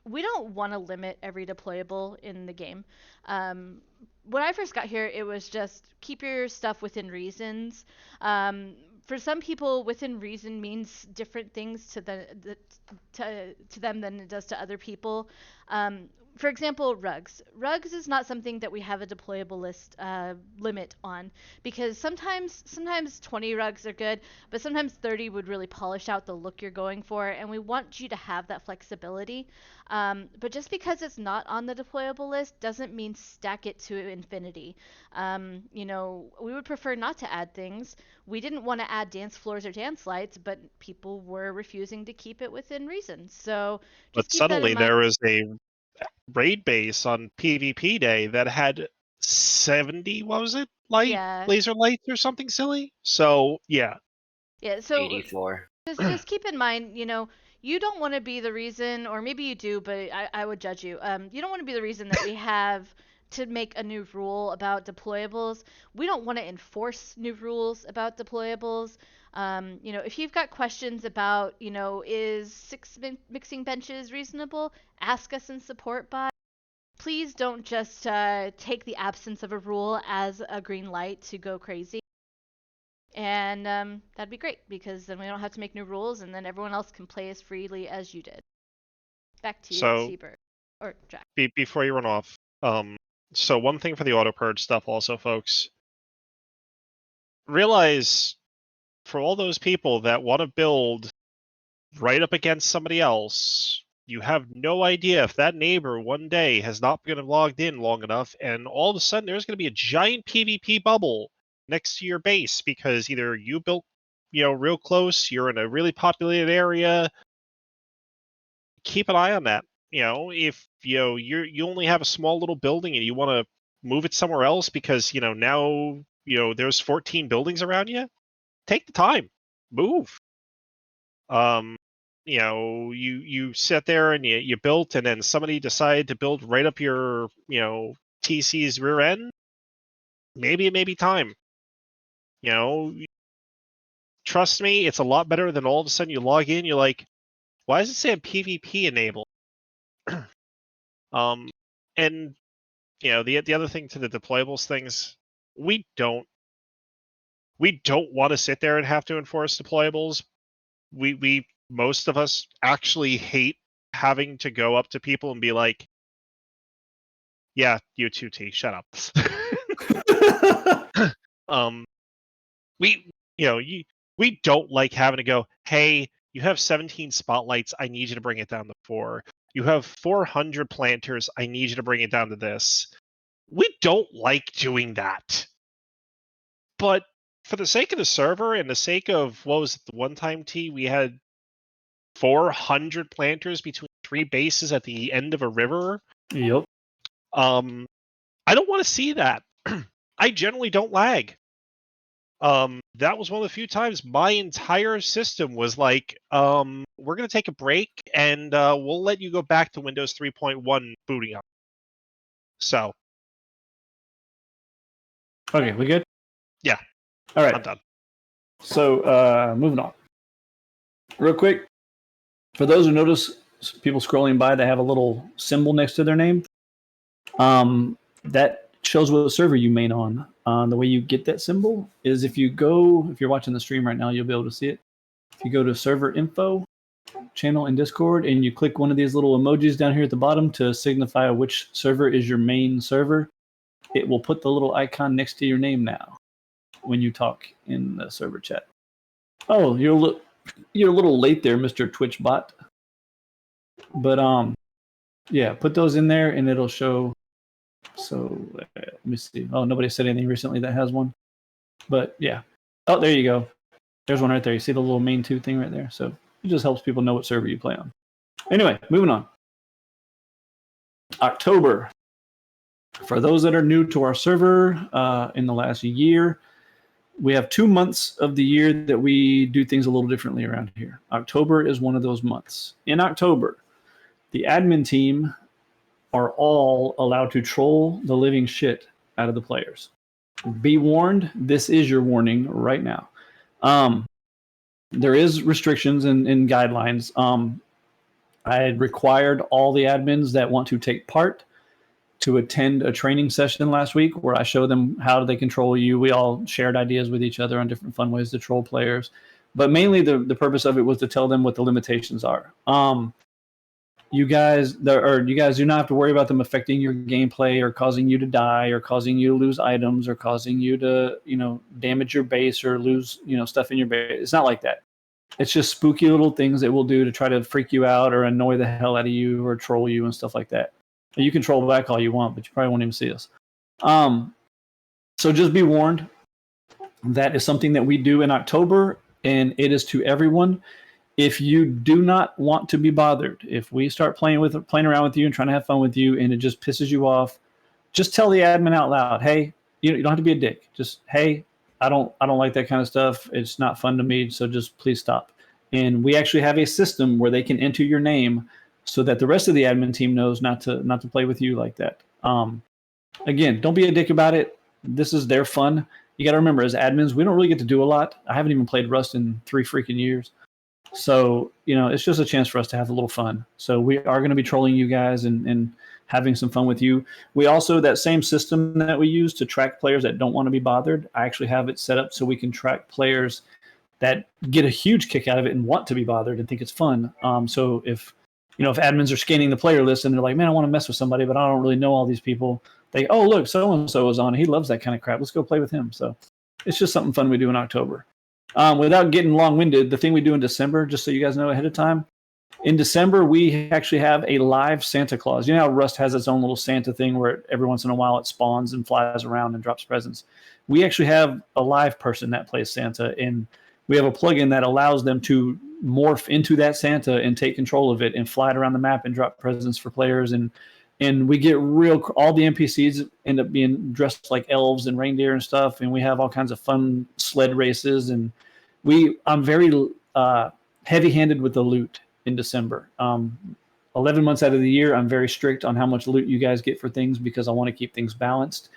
we don't want to limit every deployable in the game. When I first got here, it was just keep your stuff within reasons. For some people, within reason means different things to them than it does to other people. For example, rugs. Rugs is not something that we have a deployable list limit on, because sometimes 20 rugs are good, but sometimes 30 would really polish out the look you're going for, and we want you to have that flexibility. But just because it's not on the deployable list doesn't mean stack it to infinity. You know, we would prefer not to add things. We didn't want to add dance floors or dance lights, but people were refusing to keep it within reason. So just But keep that in suddenly mind. there was a raid base on PvP day that had 70, what was it? Yeah. Laser lights or something silly? So, yeah. Yeah, so 84. just keep in mind, you know, you don't want to be the reason, or maybe you do, but I would judge you. You don't want to be the reason that we have to make a new rule about deployables. We don't want to enforce new rules about deployables. You know, if you've got questions about, you know, is 6 mixing benches reasonable, ask us in support bot. Please don't just take the absence of a rule as a green light to go crazy. And that'd be great, because then we don't have to make new rules, and then everyone else can play as freely as you did. Back to you, So- Seabird. Or Jack. Before you run off, so one thing for the auto purge stuff also, folks. Realize for all those people that want to build right up against somebody else, you have no idea if that neighbor one day has not been logged in long enough, and all of a sudden there's going to be a giant PvP bubble next to your base because either you built, real close, you're in a really populated area. Keep an eye on that. If you only have a small little building and you want to move it somewhere else because now there's 14 buildings around you, take the time, move. You sit there and you built, and then somebody decided to build right up your TC's rear end. Maybe it may be time. Trust me, it's a lot better than all of a sudden you log in, you're like, why does it say PvP enabled? And the other thing to the deployables things, we don't want to sit there and have to enforce deployables. We most of us actually hate having to go up to people and be like, yeah, you 2T, shut up. We don't like having to go, hey, you have 17 spotlights, I need you to bring it down to 4. You have 400 planters, I need you to bring it down to this. We don't like doing that. But for the sake of the server and the sake of, what was it, the one-time T, we had 400 planters between 3 bases at the end of a river. Yep. I don't want to see that. I generally don't lag. That was one of the few times my entire system was like, we're going to take a break and we'll let you go back to Windows 3.1 booting up. So. Okay, we good? Yeah. All right. I'm done. So, moving on. Real quick, for those who notice people scrolling by, they have a little symbol next to their name. That shows what server you main on. The way you get that symbol is if you're watching the stream right now, you'll be able to see it. If you go to server info, channel in Discord, and you click one of these little emojis down here at the bottom to signify which server is your main server, it will put the little icon next to your name now when you talk in the server chat. Oh, you're a little late there, Mr. Twitch bot. But yeah, put those in there and it'll show. So let me see. Oh, nobody said anything recently that has one. But yeah. Oh, there you go. There's one right there. You see the little main 2 thing right there? So it just helps people know what server you play on. Anyway, moving on. October. For those that are new to our server in the last year, we have 2 months of the year that we do things a little differently around here. October is one of those months. In October, the admin team are all allowed to troll the living shit out of the players. Be warned, this is your warning right now. There is restrictions and guidelines. I had required all the admins that want to take part to attend a training session last week where I showed them how do they control you. We all shared ideas with each other on different fun ways to troll players. But mainly the purpose of it was to tell them what the limitations are. You guys do not have to worry about them affecting your gameplay or causing you to die or causing you to lose items or causing you to, damage your base or lose, stuff in your base. It's not like that. It's just spooky little things that we'll do to try to freak you out or annoy the hell out of you or troll you and stuff like that. You can troll back all you want, but you probably won't even see us. So just be warned. That is something that we do in October, and it is to everyone. If you do not want to be bothered, if we start playing around with you and trying to have fun with you, and it just pisses you off, just tell the admin out loud, hey, you don't have to be a dick. Just, hey, I don't like that kind of stuff. It's not fun to me, so just please stop. And we actually have a system where they can enter your name so that the rest of the admin team knows not to play with you like that. Again, don't be a dick about it. This is their fun. You got to remember, as admins, we don't really get to do a lot. I haven't even played Rust in 3 freaking years. So, it's just a chance for us to have a little fun. So we are going to be trolling you guys and having some fun with you. We also, that same system that we use to track players that don't want to be bothered, I actually have it set up so we can track players that get a huge kick out of it and want to be bothered and think it's fun. So if if admins are scanning the player list and they're like, man, I want to mess with somebody, but I don't really know all these people. Oh, look, so-and-so is on. He loves that kind of crap. Let's go play with him. So it's just something fun we do in October. Without getting long-winded, the thing we do in December, just so you guys know ahead of time, in December, we actually have a live Santa Claus. You know how Rust has its own little Santa thing where every once in a while it spawns and flies around and drops presents? We actually have a live person that plays Santa, and we have a plugin that allows them to morph into that Santa and take control of it and fly it around the map and drop presents for players. And we get all the NPCs end up being dressed like elves and reindeer and stuff, and we have all kinds of fun sled races. And I'm very heavy-handed with the loot in December. 11 months out of the year, I'm very strict on how much loot you guys get for things because I want to keep things balanced.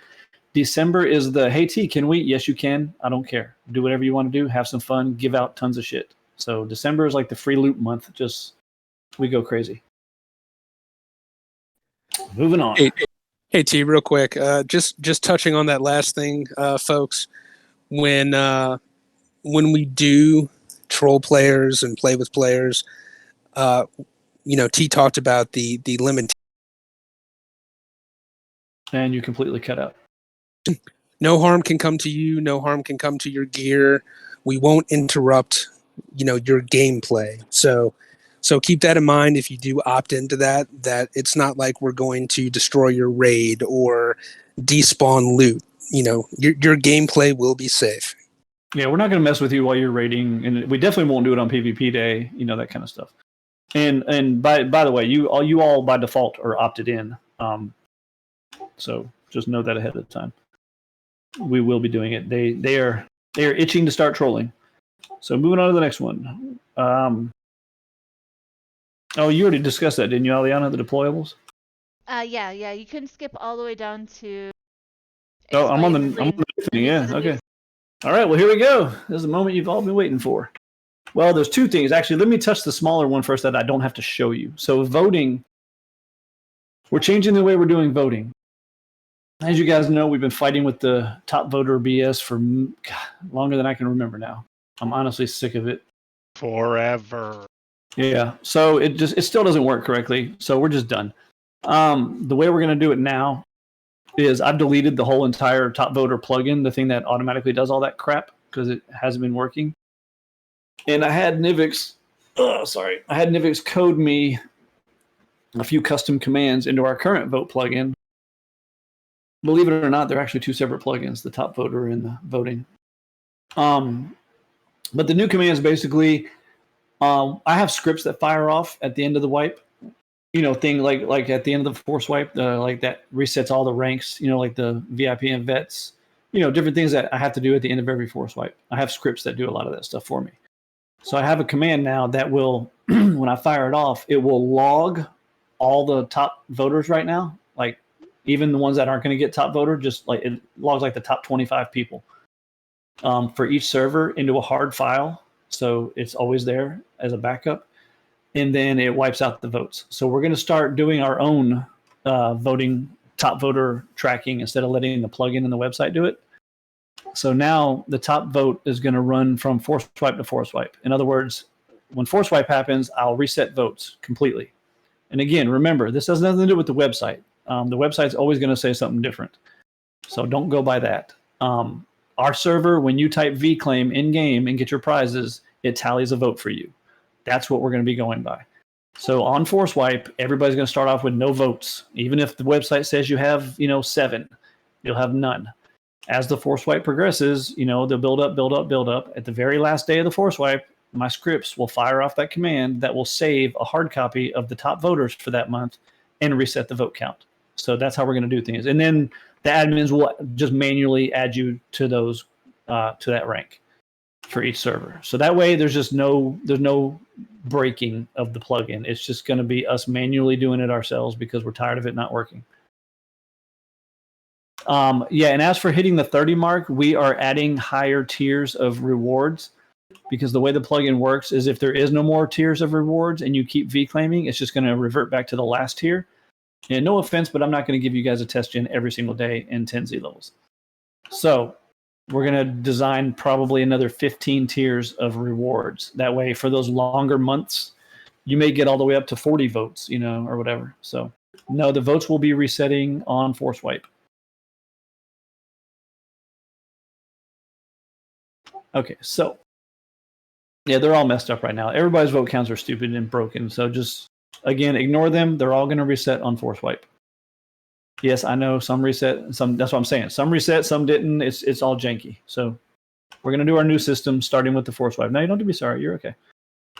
December is hey T, can we? Yes, you can. I don't care. Do whatever you want to do. Have some fun. Give out tons of shit. So December is like the free loot month. We go crazy. Moving on. Hey T, real quick. Just touching on that last thing, folks. When we do troll players and play with players, T talked about the limit. And you completely cut out. No harm can come to you. No harm can come to your gear. We won't interrupt, your gameplay. So keep that in mind if you do opt into that it's not like we're going to destroy your raid or despawn loot. Your gameplay will be safe. Yeah, we're not going to mess with you while you're raiding, and we definitely won't do it on PvP day, that kind of stuff. And by the way, you all by default are opted in. So just know that ahead of time. We will be doing it. They are itching to start trolling. So moving on to the next one. You already discussed that, didn't you, Aliana, the deployables? Yeah. You can skip all the way down to. I'm on the thing. Yeah. Okay. All right. Well, here we go. This is the moment you've all been waiting for. Well, there's two things. Actually, let me touch the smaller one first that I don't have to show you. So voting, we're changing the way we're doing voting. As you guys know, we've been fighting with the top voter BS for longer than I can remember now. I'm honestly sick of it. Forever. Yeah. So it still doesn't work correctly. So we're just done. The way we're going to do it now is I've deleted the whole entire top voter plugin, the thing that automatically does all that crap because it hasn't been working. And I had Nivix code me a few custom commands into our current vote plugin. Believe it or not, they're actually two separate plugins, the top voter and the voting. But the new commands basically, I have scripts that fire off at the end of the wipe. Thing like at the end of the force wipe, like that resets all the ranks, like the VIP and vets, different things that I have to do at the end of every force wipe. I have scripts that do a lot of that stuff for me. So I have a command now that will, when I fire it off, it will log all the top voters right now, like even the ones that aren't going to get top voter, just like it logs like the top 25 people for each server into a hard file. So it's always there as a backup. And then it wipes out the votes. So we're going to start doing our own voting top voter tracking instead of letting the plugin in the website do it. So now the top vote is going to run from force wipe to force wipe. In other words, when force wipe happens, I'll reset votes completely. And again, remember, this has nothing to do with the website. The website's always going to say something different. So don't go by that. Our server, when you type vclaim in-game and get your prizes, it tallies a vote for you. That's what we're going to be going by. So on force wipe, everybody's going to start off with no votes. Even if the website says you have, 7, you'll have none. As the force wipe progresses, they'll build up. At the very last day of the force wipe, my scripts will fire off that command that will save a hard copy of the top voters for that month and reset the vote count. So that's how we're going to do things. And then the admins will just manually add you to those to that rank for each server. So that way there's no breaking of the plugin. It's just going to be us manually doing it ourselves because we're tired of it not working. And as for hitting the 30 mark, we are adding higher tiers of rewards because the way the plugin works is if there is no more tiers of rewards and you keep vclaiming, it's just going to revert back to the last tier. And no offense, but I'm not going to give you guys a test gen every single day in 10Z levels. So we're going to design probably another 15 tiers of rewards. That way, for those longer months, you may get all the way up to 40 votes, or whatever. So no, the votes will be resetting on force wipe. Okay, so yeah, they're all messed up right now. Everybody's vote counts are stupid and broken. So just, again, ignore them. They're all going to reset on force wipe. Yes, I know some reset, some. That's what I'm saying. Some reset, some didn't. It's all janky. So we're going to do our new system starting with the force wipe. Now you don't have to be sorry. You're okay.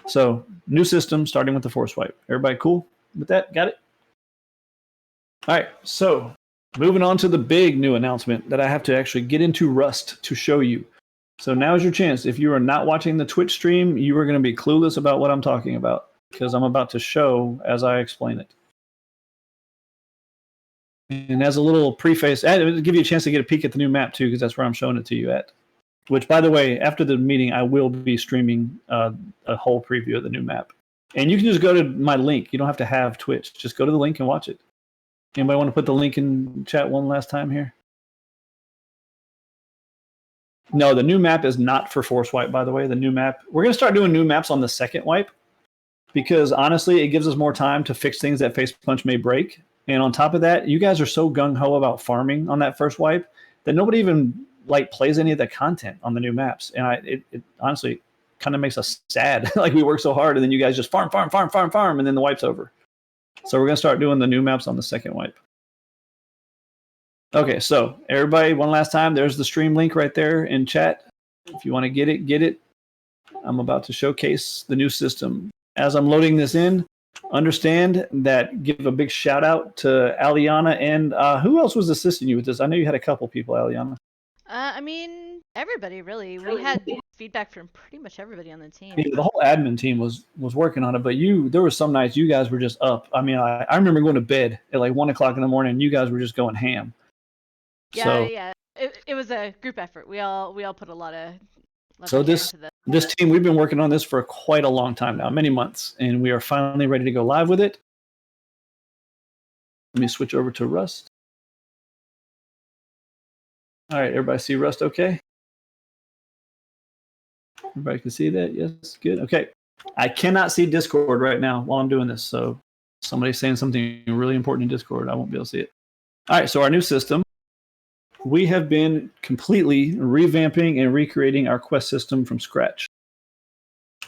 So new system starting with the force wipe. Everybody cool with that? Got it? All right. So moving on to the big new announcement that I have to actually get into Rust to show you. So now is your chance. If you are not watching the Twitch stream, you are going to be clueless about what I'm talking about because I'm about to show as I explain it. And as a little preface, it'll give you a chance to get a peek at the new map too, because that's where I'm showing it to you at. Which, by the way, after the meeting, I will be streaming a whole preview of the new map. And you can just go to my link. You don't have to have Twitch. Just go to the link and watch it. Anybody want to put the link in chat one last time here? No, the new map is not for force wipe, by the way. The new map, we're going to start doing new maps on the second wipe because honestly, it gives us more time to fix things that Face Punch may break. And on top of that, you guys are so gung-ho about farming on that first wipe that nobody even plays any of the content on the new maps. And it honestly kind of makes us sad. Like we work so hard and then you guys just farm, and then the wipe's over. So we're going to start doing the new maps on the second wipe. Okay, so everybody, one last time, there's the stream link right there in chat. If you want to get it, get it. I'm about to showcase the new system. As I'm loading this in, understand that give a big shout out to Aliana and who else was assisting you with this? I know you had a couple people, Aliana. I mean, everybody really. We had feedback from pretty much everybody on the team. Yeah, the whole admin team was working on it, but there were some nights you guys were just up. I mean, I remember going to bed at like 1 o'clock in the morning and you guys were just going ham. Yeah, so, yeah. It was a group effort. We all put a lot of so care into this team, we've been working on this for quite a long time now, many months, and we are finally ready to go live with it. Let me switch over to Rust. All right, everybody see Rust okay? Everybody can see that? Yes, good. Okay. I cannot see Discord right now while I'm doing this, so somebody's saying something really important in Discord. I won't be able to see it. All right, so our new system. We have been completely revamping and recreating our quest system from scratch.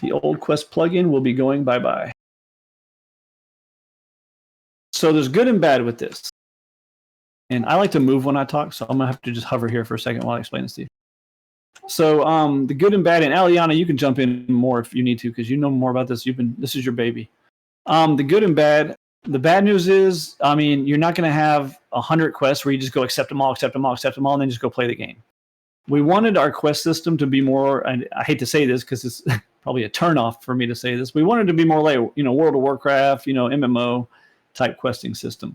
The old quest plugin will be going bye-bye. So there's good and bad with this. And I like to move when I talk, so I'm going to have to just hover here for a second while I explain this to you. So the good and bad, and Aliana, you can jump in more if you need to, because you know more about this. This is your baby. The good and bad. The bad news is, I mean, you're not going to have 100 quests where you just go accept them all, and then just go play the game. We wanted our quest system to be more, and I hate to say this because it's probably a turnoff for me to say this. We wanted to be more like, World of Warcraft, MMO type questing system.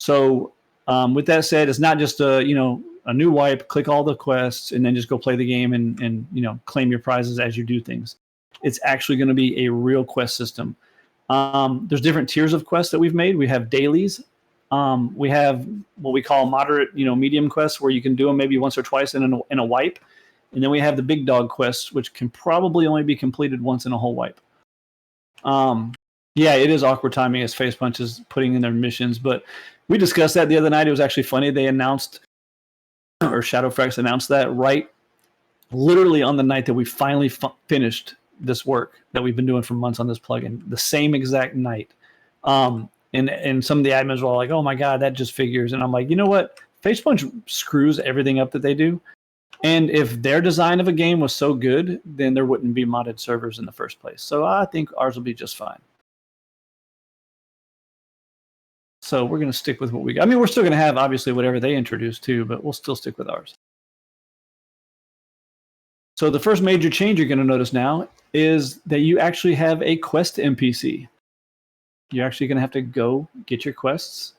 So with that said, it's not just a new wipe, click all the quests, and then just go play the game and claim your prizes as you do things. It's actually going to be a real quest system. There's different tiers of quests that we've made. We have dailies. We have what we call moderate, medium quests where you can do them maybe once or twice in a wipe. And then we have the big dog quests, which can probably only be completed once in a whole wipe. Yeah, it is awkward timing as Face Punch is putting in their missions, but we discussed that the other night. It was actually funny. They announced, or Shadowfrax announced that literally on the night that we finally finished this work that we've been doing for months on this plugin, the same exact night. And some of the admins were all like, oh my God, that just figures. And I'm like, you know what? Face Punch screws everything up that they do. And if their design of a game was so good, then there wouldn't be modded servers in the first place. So I think ours will be just fine. So we're going to stick with what we got. I mean, we're still going to have, obviously, whatever they introduce too, but we'll still stick with ours. So the first major change you're going to notice now is that you actually have a quest NPC. You're actually going to have to go get your quests.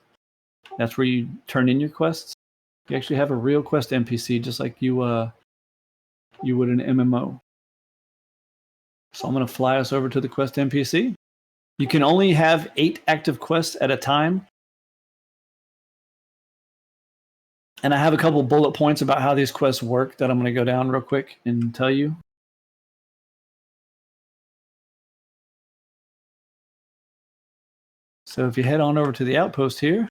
That's where you turn in your quests. You actually have a real quest NPC, just like you would in MMO. So I'm going to fly us over to the quest NPC. You can only have 8 active quests at a time. And I have a couple bullet points about how these quests work that I'm going to go down real quick and tell you. So if you head on over to the outpost here.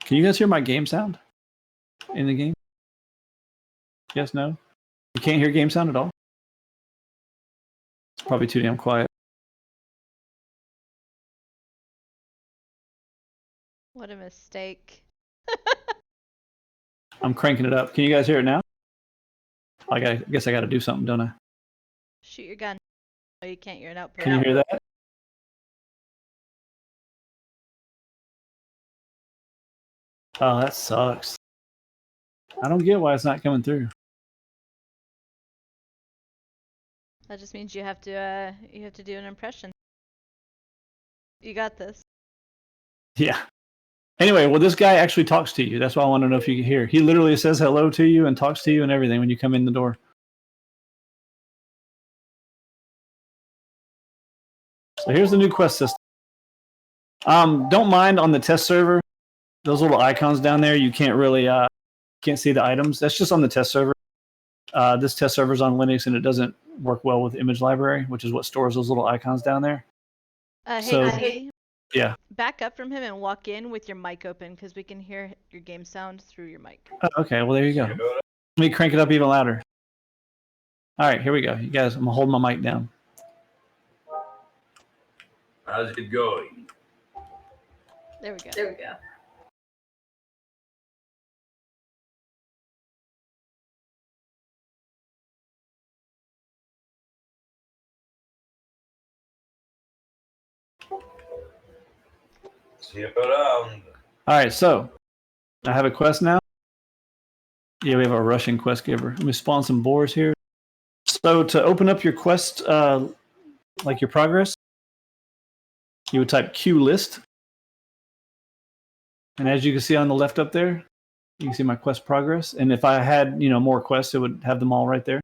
Can you guys hear my game sound in the game? Yes, no? You can't hear game sound at all? It's probably too damn quiet. What a mistake. I'm cranking it up. Can you guys hear it now? I guess I got to do something, don't I? Shoot your gun. Oh, you can't. You're an outpost. Can you hear that? Oh, that sucks. I don't get why it's not coming through. That just means you have to do an impression. You got this. Yeah. Anyway, well, this guy actually talks to you. That's why I want to know if you can hear. He literally says hello to you and talks to you and everything when you come in the door. So here's the new quest system. Don't mind on the test server, those little icons down there. You can't really can't see the items. That's just on the test server. This test server is on Linux and it doesn't work well with image library, which is what stores those little icons down there. Hey, yeah. Back up from him and walk in with your mic open because we can hear your game sound through your mic. Okay, well there you go. Let me crank it up even louder. All right, here we go. You guys, I'm gonna hold my mic down. How's it going? There we go. There we go. See you around. All right, so I have a quest now. Yeah, we have a Russian quest giver. Let me spawn some boars here. So to open up your quest, like your progress, you would type Q list. And as you can see on the left up there, you can see my quest progress. And if I had, more quests, it would have them all right there.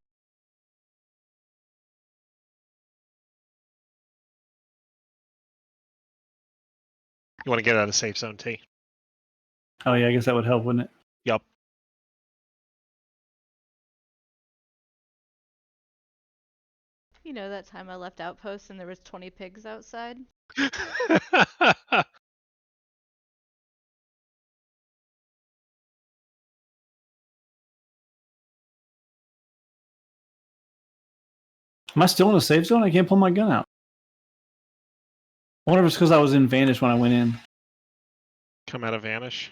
You want to get out of safe zone T. Oh yeah, I guess that would help, wouldn't it? Yup. You know that time I left Outpost and there was 20 pigs outside? Am I still in a safe zone? I can't pull my gun out. I wonder if it's because I was in Vanish when I went in. Come out of Vanish.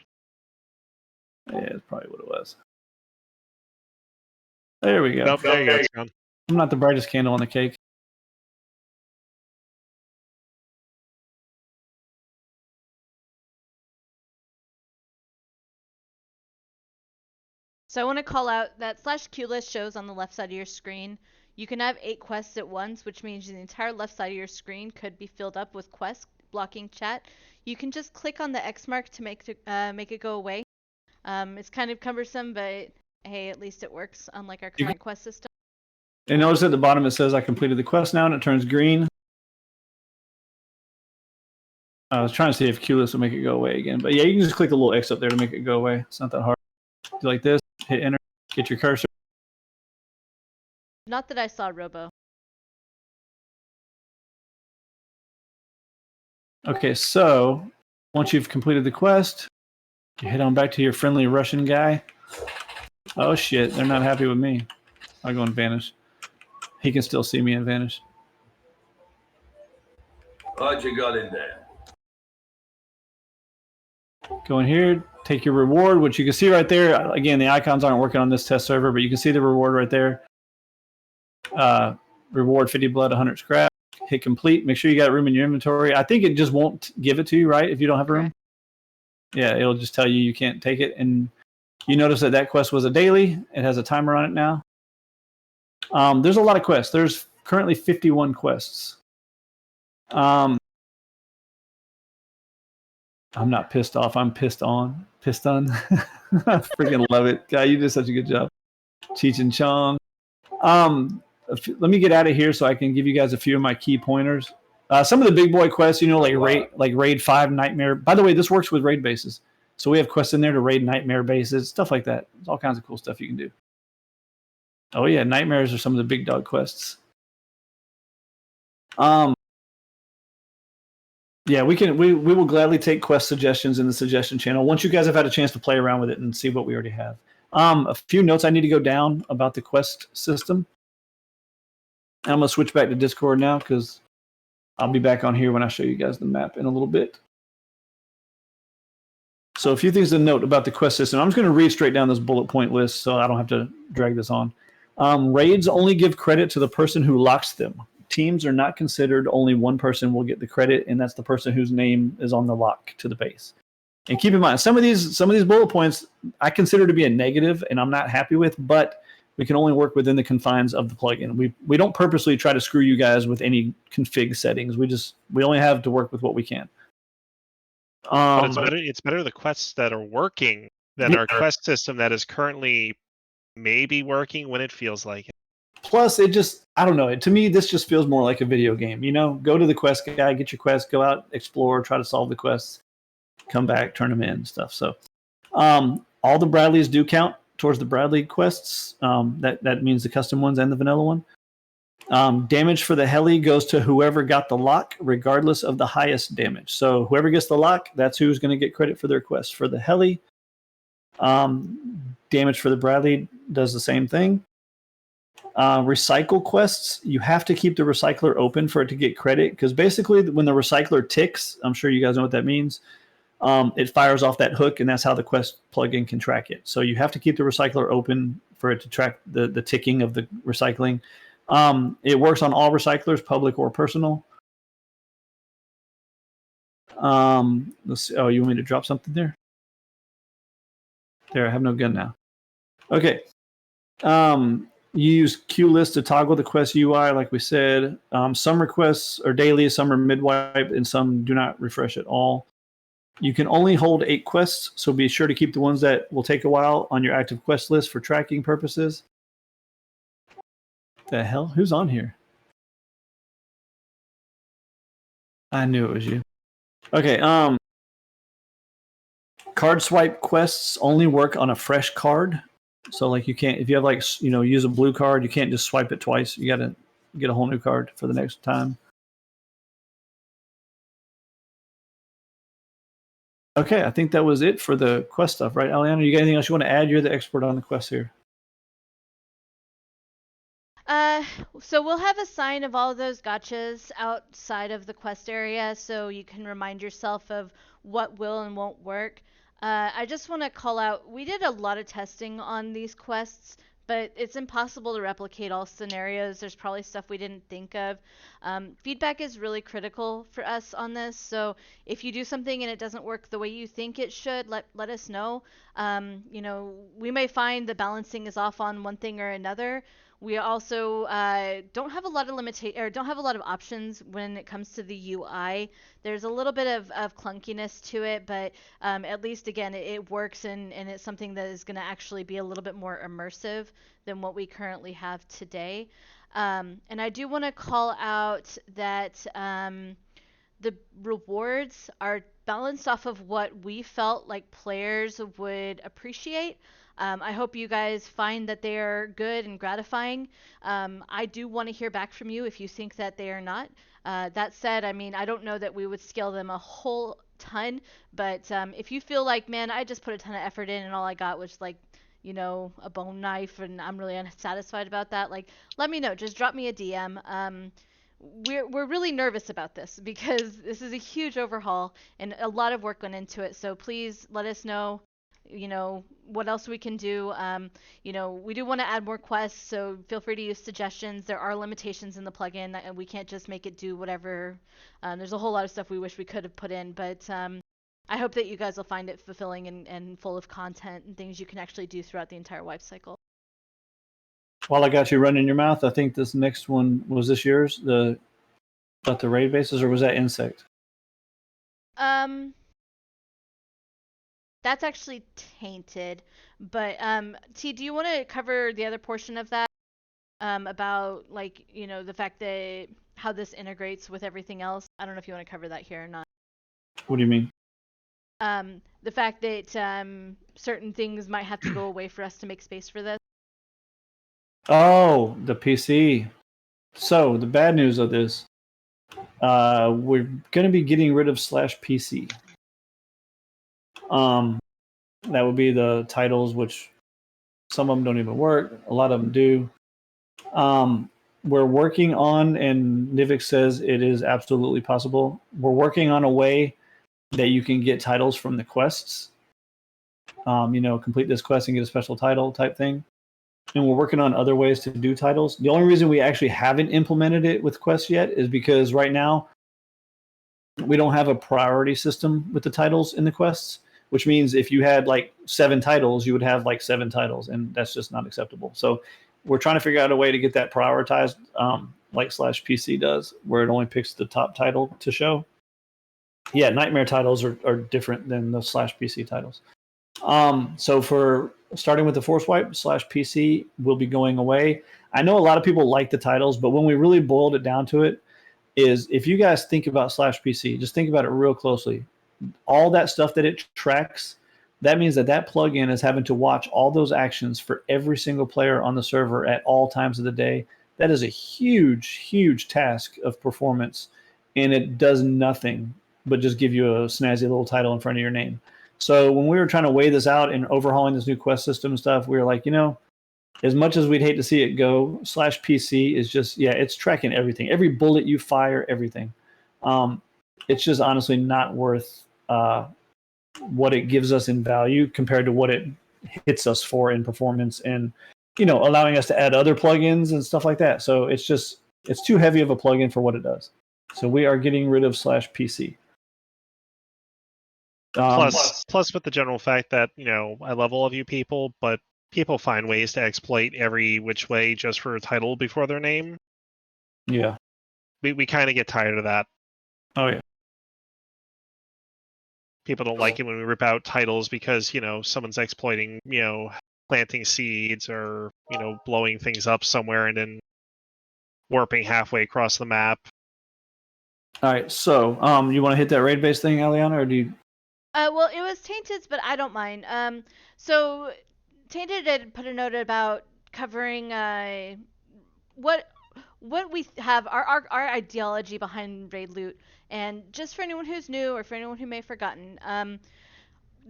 Yeah, that's probably what it was. There we go. Nope, there you go, John. I'm not the brightest candle on the cake. So I want to call out that /Q list shows on the left side of your screen. You can have 8 quests at once, which means the entire left side of your screen could be filled up with quests blocking chat. You can just click on the X mark to make it go away. It's kind of cumbersome, but hey, at least it works, unlike our current quest system. And notice at the bottom it says I completed the quest now, and it turns green. I was trying to see if Q list would make it go away again, but yeah, you can just click the little X up there to make it go away. It's not that hard. Do like this, hit enter, get your cursor. Not that I saw Robo. Okay, so once you've completed the quest, you head on back to your friendly Russian guy. Oh shit, they're not happy with me. I'll go and Vanish. He can still see me and Vanish. What you got in there? Go in here, take your reward, which you can see right there. Again, the icons aren't working on this test server, but you can see the reward right there. Reward 50 blood, 100 scrap. Hit complete. Make sure you got room in your inventory. I think it just won't give it to you, right? If you don't have room. Right. Yeah, it'll just tell you can't take it. And you notice that quest was a daily. It has a timer on it now. There's a lot of quests. There's currently 51 quests. I'm not pissed off. I'm pissed on. Pissed on. I freaking love it. Guy, you did such a good job. Cheech and Chong. Let me get out of here so I can give you guys a few of my key pointers. Some of the big boy quests, like Raid 5 Nightmare. By the way, this works with raid bases. So we have quests in there to raid Nightmare bases, stuff like that. There's all kinds of cool stuff you can do. Oh yeah, nightmares are some of the big dog quests. Yeah, we will gladly take quest suggestions in the suggestion channel once you guys have had a chance to play around with it and see what we already have. A few notes I need to go down about the quest system. I'm gonna switch back to Discord now because I'll be back on here when I show you guys the map in a little bit. So a few things to note about the quest system. I'm just going to read straight down this bullet point list so I don't have to drag this on. Raids only give credit to the person who locks them. Teams are not considered. Only one person will get the credit, and that's the person whose name is on the lock to the base. And keep in mind, some of these bullet points I consider to be a negative, and I'm not happy with, but we can only work within the confines of the plugin. We don't purposely try to screw you guys with any config settings. We only have to work with what we can. But it's better the quests that are working than our quest system that is currently maybe working when it feels like it. Plus, I don't know. To me, this just feels more like a video game. Go to the quest guy, get your quest, go out, explore, try to solve the quests, come back, turn them in, stuff. So, all the Bradleys do count towards the Bradley quests. That means the custom ones and the vanilla one. Damage for the heli goes to whoever got the lock, regardless of the highest damage. So whoever gets the lock, that's who's going to get credit for their quest. For the heli, damage for the Bradley does the same thing. Recycle quests, you have to keep the recycler open for it to get credit, because basically when the recycler ticks, I'm sure you guys know what that means, it fires off that hook, and that's how the quest plugin can track it. So you have to keep the recycler open for it to track the ticking of the recycling. It works on all recyclers, public or personal. Let's see. Oh, you want me to drop something there? There, I have no gun now. Okay. You use queue list to toggle the quest UI, like we said. Some requests are daily, some are mid-wipe, and some do not refresh at all. You can only hold 8 quests, so be sure to keep the ones that will take a while on your active quest list for tracking purposes. The hell? Who's on here? I knew it was you. Okay, card swipe quests only work on a fresh card. So like you can't, if you have use a blue card, you can't just swipe it twice. You gotta get a whole new card for the next time. Okay, I think that was it for the quest stuff, right, Aliana? You got anything else you want to add? You're the expert on the quest here. So we'll have a sign of all of those gotchas outside of the quest area, so you can remind yourself of what will and won't work. I just want to call out, we did a lot of testing on these quests, but it's impossible to replicate all scenarios. There's probably stuff we didn't think of. Feedback is really critical for us on this, so if you do something and it doesn't work the way you think it should, let us know. We may find the balancing is off on one thing or another. We also don't have a lot of options when it comes to the UI. There's a little bit of clunkiness to it, but at least again it works, and it's something that is going to actually be a little bit more immersive than what we currently have today. And I do want to call out that the rewards are balanced off of what we felt like players would appreciate. I hope you guys find that they are good and gratifying. I do want to hear back from you if you think that they are not. That said, I don't know that we would scale them a whole ton, but if you feel like, man, I just put a ton of effort in and all I got was a bone knife and I'm really unsatisfied about that, let me know. Just drop me a DM. We're really nervous about this because this is a huge overhaul and a lot of work went into it. So please let us know, what else we can do. We do want to add more quests, so feel free to use suggestions. There are limitations in the plugin, and we can't just make it do whatever. There's a whole lot of stuff we wish we could have put in, but I hope that you guys will find it fulfilling and full of content and things you can actually do throughout the entire wipe cycle. While I got you running your mouth, I think this next one, was this yours? About the raid bases, or was that insect? That's actually tainted, but T, do you want to cover the other portion of that? About the fact that how this integrates with everything else. I don't know if you want to cover that here or not. What do you mean? The fact that certain things might have to go away for us to make space for this. Oh, the PC. So the bad news of this, we're going to be getting rid of /PC. That would be the titles, which some of them don't even work. A lot of them do. We're working on, and Nivik says it is absolutely possible. We're working on a way that you can get titles from the quests. Complete this quest and get a special title type thing. And we're working on other ways to do titles. The only reason we actually haven't implemented it with quests yet is because right now we don't have a priority system with the titles in the quests, which means if you had like 7 titles, you would have like 7 titles, and that's just not acceptable. So we're trying to figure out a way to get that prioritized, like /PC does, where it only picks the top title to show. Yeah, Nightmare titles are different than the /PC titles. So for starting with the Force Wipe /PC will be going away. I know a lot of people like the titles, but when we really boiled it down to it, is if you guys think about /PC, just think about it real closely. All that stuff that it tracks, that means that plugin is having to watch all those actions for every single player on the server at all times of the day. That is a huge, huge task of performance, and it does nothing but just give you a snazzy little title in front of your name. So when we were trying to weigh this out and overhauling this new quest system and stuff, we were like, as much as we'd hate to see it go, /PC is just, it's tracking everything. Every bullet you fire, everything. It's just honestly not worth what it gives us in value compared to what it hits us for in performance and, allowing us to add other plugins and stuff like that. So it's too heavy of a plugin for what it does. So we are getting rid of /PC. Plus, with the general fact that I love all of you people, but people find ways to exploit every which way just for a title before their name. Yeah, we kind of get tired of that. Oh yeah. People don't like it when we rip out titles because someone's exploiting planting seeds or blowing things up somewhere and then warping halfway across the map. All right, so you want to hit that raid base thing, Aliana, or do you? Well, it was Tainted's, but I don't mind. So Tainted had put a note about covering what we have our ideology behind raid loot, and just for anyone who's new or for anyone who may have forgotten,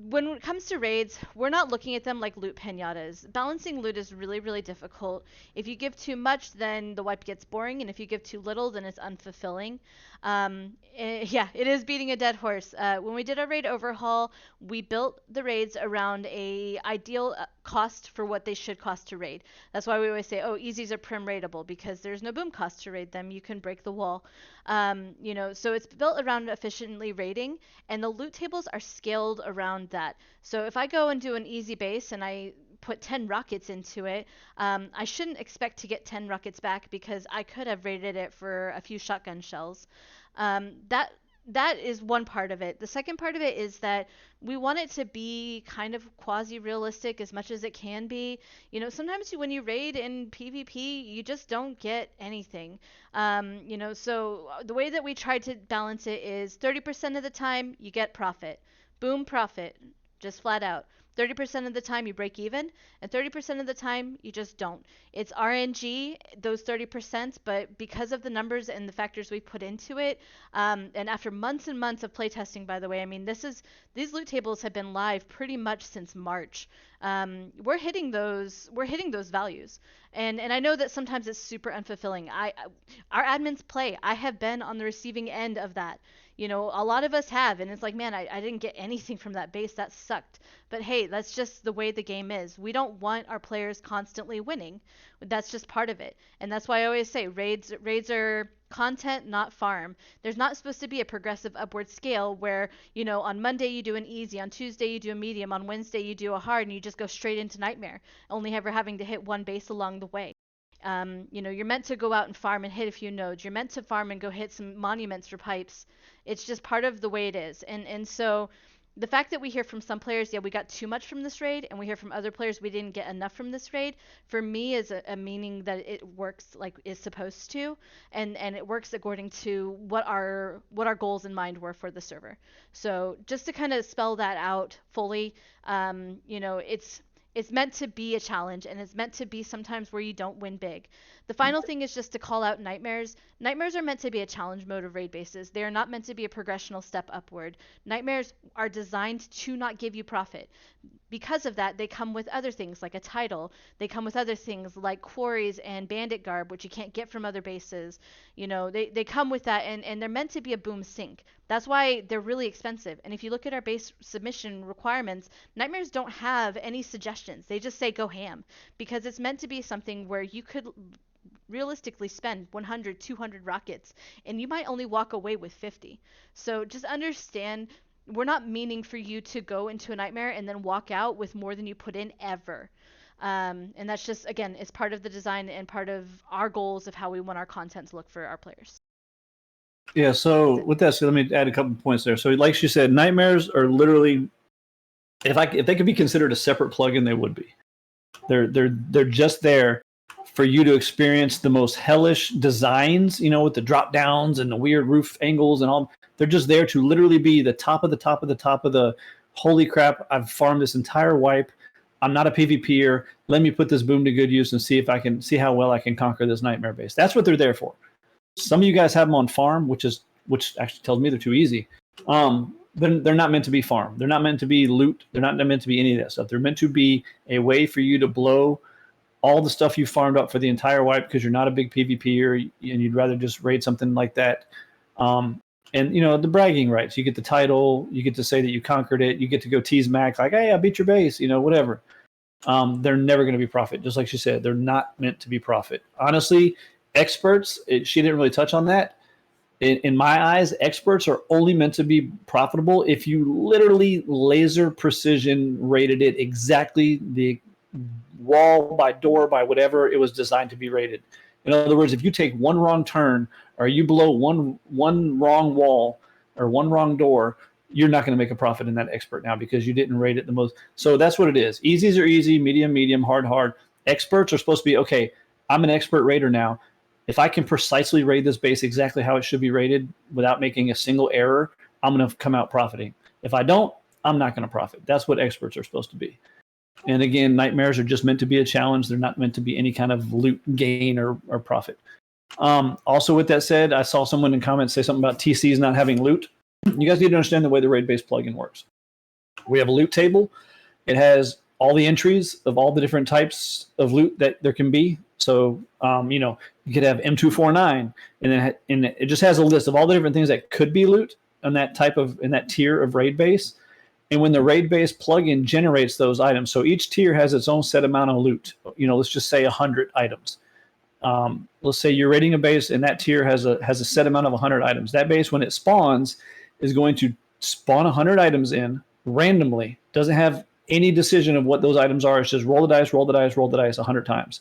when it comes to raids, we're not looking at them like loot pinatas. Balancing loot is really, really difficult. If you give too much, then the wipe gets boring, and if you give too little, then it's unfulfilling. It is beating a dead horse. When we did our raid overhaul, we built the raids around a ideal cost for what they should cost to raid. That's why we always say, easies are prim raidable, because there's no boom cost to raid them. You can break the wall. So it's built around efficiently raiding, and the loot tables are scaled around that. So if I go and do an easy base and I put 10 rockets into it, I shouldn't expect to get 10 rockets back because I could have raided it for a few shotgun shells. That is one part of it. The second part of it is that we want it to be kind of quasi-realistic as much as it can be. Sometimes when you raid in PvP, you just don't get anything. So the way that we try to balance it is 30% of the time you get profit. Boom, profit. Just flat out. 30% of the time you break even, and 30% of the time you just don't. It's RNG, those 30%, but because of the numbers and the factors we put into it, and after months and months of playtesting, by the way, I mean, these loot tables have been live pretty much since March. We're hitting those values, and I know that sometimes it's super unfulfilling. Our admins play. I have been on the receiving end of that. A lot of us have, and it's like, man, I didn't get anything from that base. That sucked. But hey, that's just the way the game is. We don't want our players constantly winning. That's just part of it. And that's why I always say raids are content, not farm. There's not supposed to be a progressive upward scale where, on Monday you do an easy, on Tuesday you do a medium, on Wednesday you do a hard, and you just go straight into Nightmare, only ever having to hit one base along the way. You're meant to go out and farm and hit a few nodes. You're meant to farm and go hit some monuments for pipes. It's just part of the way it is. And so the fact that we hear from some players, we got too much from this raid, and we hear from other players we didn't get enough from this raid, for me is a meaning that it works like it's supposed to, and it works according to what our goals in mind were for the server. So just to kind of spell that out fully, It's meant to be a challenge, and it's meant to be sometimes where you don't win big. The final thing is just to call out nightmares. Nightmares are meant to be a challenge mode of raid bases. They are not meant to be a progressional step upward. Nightmares are designed to not give you profit. Because of that, they come with other things like a title. They come with other things like quarries and bandit garb, which you can't get from other bases. They come with that, and they're meant to be a boom sink. That's why they're really expensive. And if you look at our base submission requirements, nightmares don't have any suggestions. They just say go ham, because it's meant to be something where you could realistically spend 100, 200 rockets, and you might only walk away with 50. So just understand, we're not meaning for you to go into a nightmare and then walk out with more than you put in ever. And that's just, again, it's part of the design and part of our goals of how we want our content to look for our players. Yeah, so with that said, let me add a couple points there. So like she said, nightmares are literally, if they could be considered a separate plugin, they would be. They're just there for you to experience the most hellish designs, with the drop downs and the weird roof angles and all. They're just there to literally be the top of the top of the top of the, holy crap, I've farmed this entire wipe. I'm not a PvPer. Let me put this boom to good use and see how well I can conquer this nightmare base. That's what they're there for. Some of you guys have them on farm, which actually tells me they're too easy. They're not meant to be farm. They're not meant to be loot. They're not meant to be any of that stuff. They're meant to be a way for you to blow all the stuff you farmed up for the entire wipe because you're not a big PvPer and you'd rather just raid something like that. And the bragging rights. You get the title. You get to say that you conquered it. You get to go tease Max like, hey, I beat your base. Whatever. They're never going to be profit. Just like she said, they're not meant to be profit. Honestly, experts. She didn't really touch on that. In my eyes, experts are only meant to be profitable if you literally laser precision rated it exactly the wall by door by whatever it was designed to be rated. In other words, if you take one wrong turn or you blow one wrong wall or one wrong door, you're not going to make a profit in that expert now because you didn't rate it the most. So that's what it is. Easies are easy, medium, hard. Experts are supposed to be, okay, I'm an expert rater now. If I can precisely rate this base exactly how it should be rated without making a single error, I'm going to come out profiting. If I don't, I'm not going to profit. That's what experts are supposed to be. And again, nightmares are just meant to be a challenge. They're not meant to be any kind of loot gain or profit. Also, with that said, I saw someone in comments say something about TCs not having loot. You guys need to understand the way the raid-based plugin works. We have a loot table. It has all the entries of all the different types of loot that there can be. So, you could have M249, and it just has a list of all the different things that could be loot in that tier of raid base. And when the raid-based plugin generates those items, so each tier has its own set amount of loot. Let's just say 100 items. Let's say you're raiding a base, and that tier has a set amount of 100 items. That base, when it spawns, is going to spawn 100 items in randomly. Doesn't have any decision of what those items are. It's just roll the dice 100 times.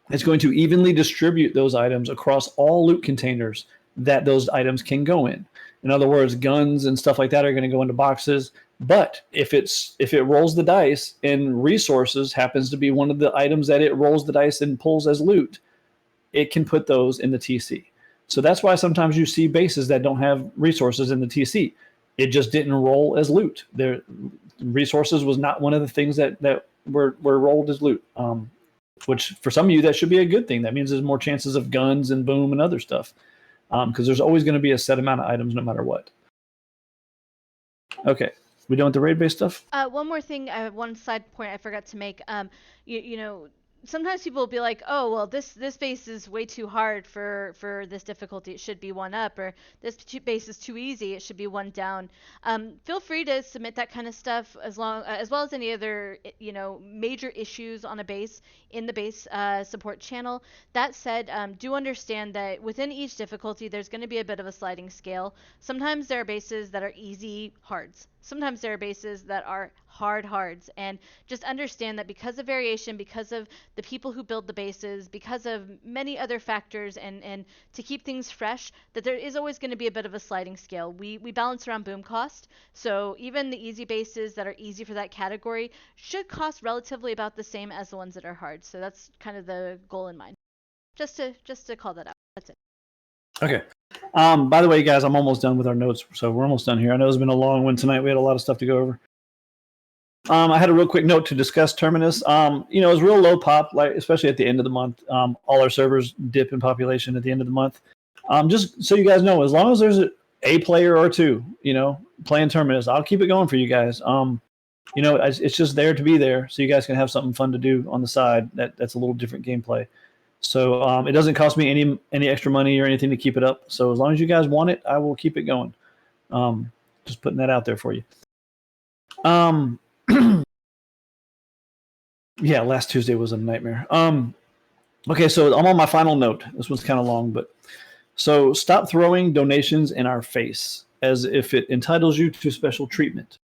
It's going to evenly distribute those items across all loot containers that those items can go in. In other words, guns and stuff like that are going to go into boxes. But if it rolls the dice and resources happens to be one of the items that it rolls the dice and pulls as loot, it can put those in the TC. So that's why sometimes you see bases that don't have resources in the TC. It just didn't roll as loot. Their resources was not one of the things that were rolled as loot. Which for some of you, that should be a good thing. That means there's more chances of guns and boom and other stuff. Because there's always going to be a set amount of items no matter what. Okay, we done with the raid-based stuff? One more thing, one side point I forgot to make. Sometimes people will be like, oh, well, this base is way too hard for this difficulty. It should be one up, or this base is too easy. It should be one down. Feel free to submit that kind of stuff as well as any other, major issues on a base in the base support channel. That said, do understand that within each difficulty, there's going to be a bit of a sliding scale. Sometimes there are bases that are easy hards. Sometimes there are bases that are hard hards, and just understand that because of variation, because of the people who build the bases, because of many other factors, and to keep things fresh, that there is always going to be a bit of a sliding scale. We balance around boom cost, so even the easy bases that are easy for that category should cost relatively about the same as the ones that are hard. So that's kind of the goal in mind. Just to call that out. That's it. Okay. By the way, guys, I'm almost done with our notes, so we're almost done here. I know it's been a long one tonight. We had a lot of stuff to go over. I had a real quick note to discuss Terminus. You know, it was real low pop, like especially at the end of the month. All our servers dip in population at the end of the month. Just so you guys know, as long as there's a player or two, you know, playing Terminus, I'll keep it going for you guys. You know, it's just there to be there, so you guys can have something fun to do on the side. That's a little different gameplay. So it doesn't cost me any extra money or anything to keep it up. So as long as you guys want it, I will keep it going. Just putting that out there for you. Yeah, last Tuesday was a nightmare. Okay, so I'm on my final note. This one's kind of long, but so stop throwing donations in our face as if it entitles you to special treatment.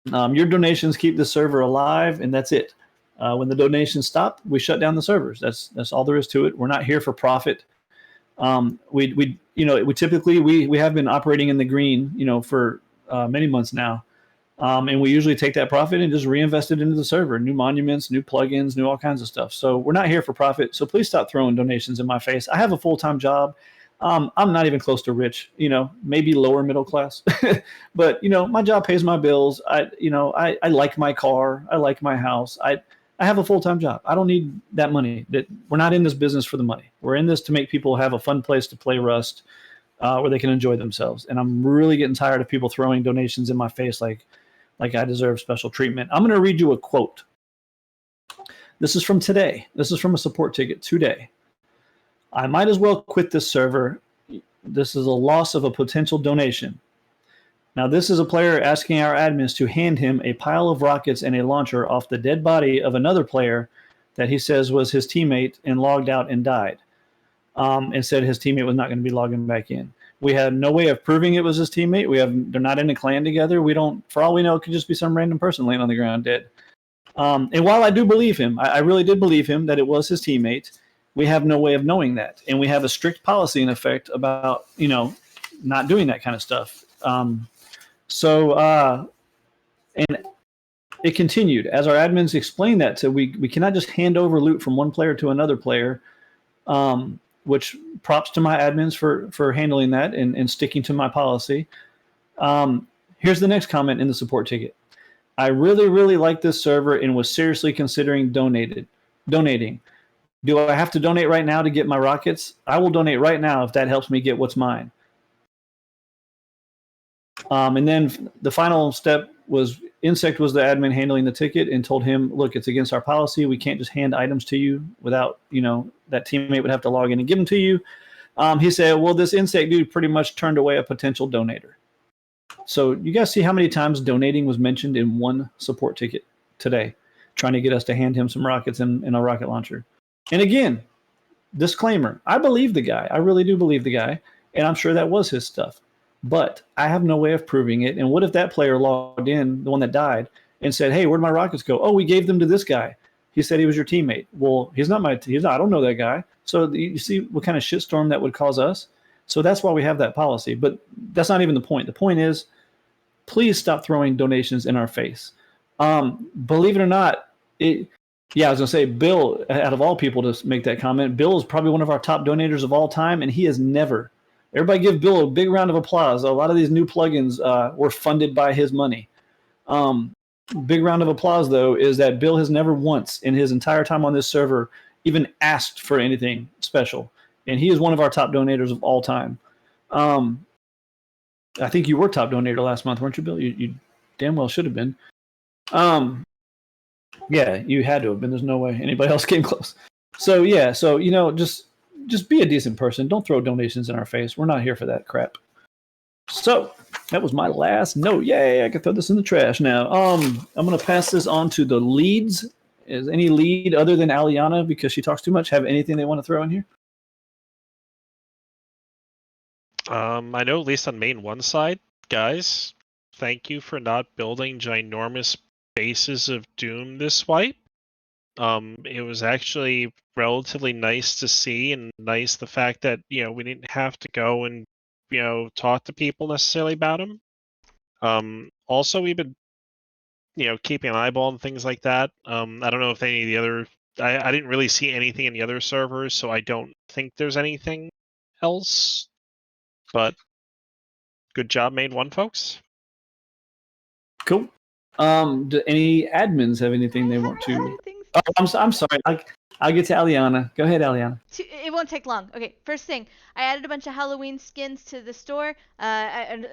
Your donations keep the server alive, and that's it. When the donations stop, we shut down the servers. That's all there is to it. We're not here for profit. We typically we have been operating in the green, you know, for many months now. And we usually take that profit and just reinvest it into the server, new monuments, new plugins, new all kinds of stuff. So we're not here for profit. So please stop throwing donations in my face. I have a full-time job. I'm not even close to rich, you know, maybe lower middle class, but you know, my job pays my bills. I like my car. I like my house. I have a full-time job. I don't need that money. We're not in this business for the money. We're in this to make people have a fun place to play Rust, where they can enjoy themselves. And I'm really getting tired of people throwing donations in my face like I deserve special treatment. I'm going to read you a quote. This is from today. This is from a support ticket today. I might as well quit this server. This is a loss of a potential donation. Now, this is a player asking our admins to hand him a pile of rockets and a launcher off the dead body of another player that he says was his teammate and logged out and died, and said his teammate was not going to be logging back in. We had no way of proving it was his teammate. They're not in a clan together. We don't, for all we know, it could just be some random person laying on the ground dead. And while I do believe him, I really did believe him that it was his teammate, we have no way of knowing that. And we have a strict policy in effect about, you know, not doing that kind of stuff. And it continued. As our admins explained that, so we cannot just hand over loot from one player to another player, which props to my admins for handling that and sticking to my policy. Here's the next comment in the support ticket. I really, really like this server and was seriously considering donating. Do I have to donate right now to get my rockets? I will donate right now if that helps me get what's mine. And then the final step was Insect was the admin handling the ticket and told him, look, it's against our policy. We can't just hand items to you without, you know, that teammate would have to log in and give them to you. He said, well, this Insect dude pretty much turned away a potential donator. So you guys see how many times donating was mentioned in one support ticket today, trying to get us to hand him some rockets and a rocket launcher. And again, disclaimer, I believe the guy. I really do believe the guy. And I'm sure that was his stuff. But I have no way of proving it. And what if that player logged in, the one that died, and said, hey, where'd my rockets go? Oh, we gave them to this guy. He said he was your teammate. Well, I don't know that guy. So you see what kind of shitstorm that would cause us? So that's why we have that policy. But that's not even the point. The point is, please stop throwing donations in our face. Believe it or not, I was going to say, Bill, out of all people to make that comment, Bill is probably one of our top donators of all time, and he has never. Everybody give Bill a big round of applause. A lot of these new plugins were funded by his money. Big round of applause, though, is that Bill has never once in his entire time on this server even asked for anything special. And he is one of our top donators of all time. I think you were top donator last month, weren't you, Bill? You damn well should have been. Yeah, you had to have been. There's no way anybody else came close. So, yeah, you know, just be a decent person. Don't throw donations in our face. We're not here for that crap. So that was my last note. Yay, I can throw this in the trash now. I'm going to pass this on to the leads. Is any lead other than Aliana, because she talks too much, have anything they want to throw in here? I know at least on main one side, guys, thank you for not building ginormous bases of Doom this wipe. It was actually relatively nice to see, and nice the fact that, you know, we didn't have to go and, you know, talk to people necessarily about them. Also, we've been, you know, keeping an eyeball on things like that. I don't know if any of the other, I didn't really see anything in the other servers, so I don't think there's anything else. But good job, main one, folks. Cool. Do any admins have anything they want to? Other things Oh, I'm sorry. I'll get to Aliana. Go ahead, Aliana. It won't take long. Okay, first thing, I added a bunch of Halloween skins to the store,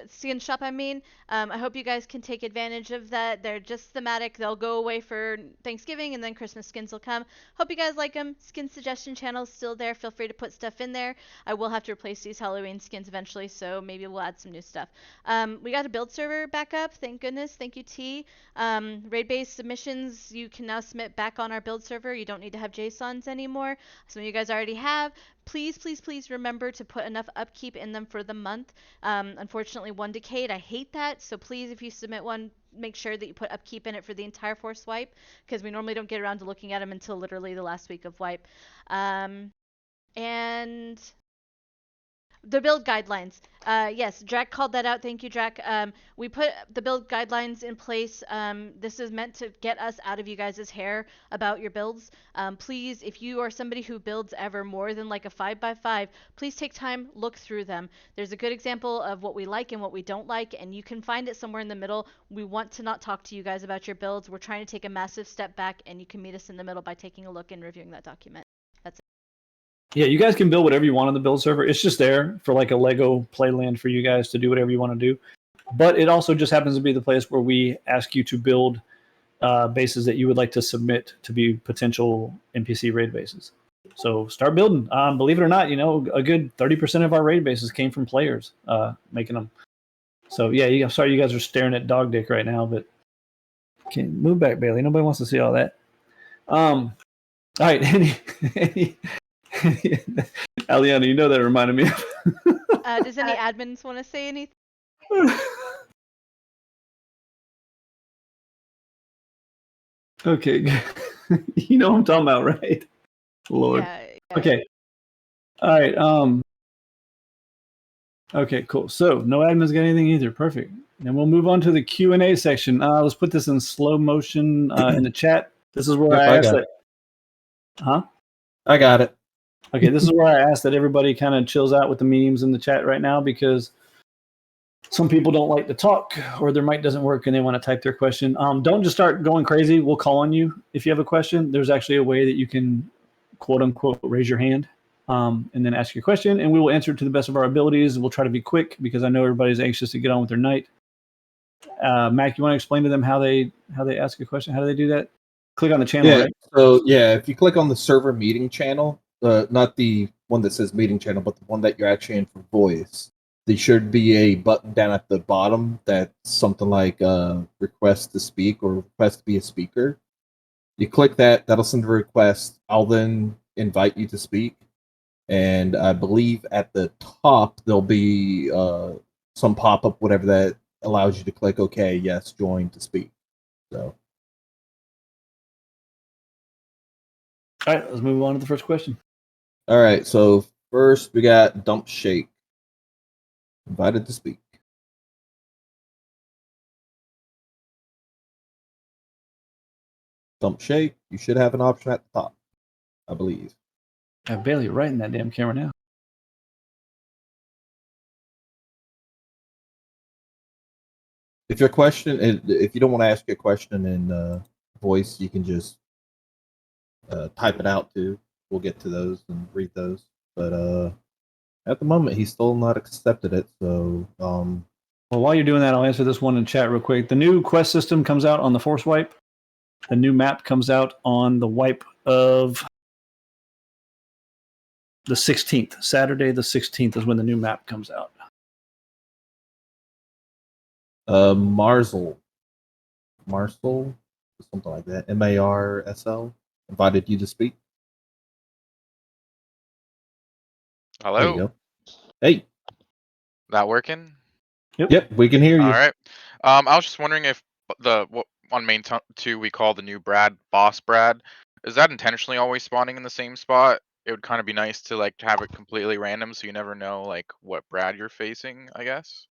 skin shop. I mean, I hope you guys can take advantage of that. They're just thematic. They'll go away for Thanksgiving, and then Christmas skins will come. Hope you guys like them. Skin suggestion channel's still there. Feel free to put stuff in there. I will have to replace these Halloween skins eventually, so maybe we'll add some new stuff. We got a build server back up. Thank goodness. Thank you, T. Raid-based submissions you can now submit back on our build server. You don't need to have JSONs anymore. Some of you guys already have. Please, please, please remember to put enough upkeep in them for the month. Unfortunately, one decayed. I hate that. So please, if you submit one, make sure that you put upkeep in it for the entire force wipe, because we normally don't get around to looking at them until literally the last week of wipe. And the build guidelines. Yes, Drac called that out. Thank you, Drac. We put the build guidelines in place. This is meant to get us out of you guys' hair about your builds. Please, if you are somebody who builds ever more than like a 5x5, please take time, look through them. There's a good example of what we like and what we don't like, and you can find it somewhere in the middle. We want to not talk to you guys about your builds. We're trying to take a massive step back, and you can meet us in the middle by taking a look and reviewing that document. That's it. Yeah, you guys can build whatever you want on the build server. It's just there for like a Lego playland for you guys to do whatever you want to do. But it also just happens to be the place where we ask you to build bases that you would like to submit to be potential NPC raid bases. So start building. Believe it or not, a good 30% of our raid bases came from players making them. So yeah, sorry you guys are staring at dog dick right now, but can move back, Bailey. Nobody wants to see all that. All right, Aliana, you know that reminded me of. Does any admins want to say anything? Okay, you know what I'm talking about, right? Lord. Yeah. Okay. All right. Okay, cool. So no admins got anything either. Perfect. And we'll move on to the Q&A section. Let's put this in slow motion in the chat. This is where I asked that. Huh? I got it. Okay, this is where I asked that everybody kind of chills out with the memes in the chat right now, because some people don't like to talk, or their mic doesn't work and they want to type their question. Don't just start going crazy. We'll call on you if you have a question. There's actually a way that you can, quote unquote, raise your hand and then ask your question, and we will answer it to the best of our abilities. We'll try to be quick because I know everybody's anxious to get on with their night. Mac, you want to explain to them how they ask a question? How do they do that? Click on the channel, right? So yeah, if you click on the server meeting channel, not the one that says meeting channel, but the one that you're actually in for voice, there should be a button down at the bottom that's something like request to speak or request to be a speaker. You click that, that'll send a request. I'll then invite you to speak. And I believe at the top, there'll be some pop-up, whatever that allows you to click, okay, yes, join to speak. So. All right, let's move on to the first question. All right, so first we got Dump Shake. Invited to speak. Dump Shake, you should have an option at the top, I believe. I have Bailey right in that damn camera now. If your question, if you don't want to ask your question in voice, you can just type it out too. We'll get to those and read those. But at the moment, he's still not accepted it. So, well, while you're doing that, I'll answer this one in chat real quick. The new quest system comes out on the Force wipe. The new map comes out on the wipe of the 16th. Saturday the 16th is when the new map comes out. Marsal, something like that. MARSL invited you to speak. Hello. There you go. Hey. That working? Yep, we can hear you. All right. I was just wondering if what on main 2 we call the new Brad, Boss Brad, is that intentionally always spawning in the same spot? It would kind of be nice to like have it completely random, so you never know like what Brad you're facing, I guess.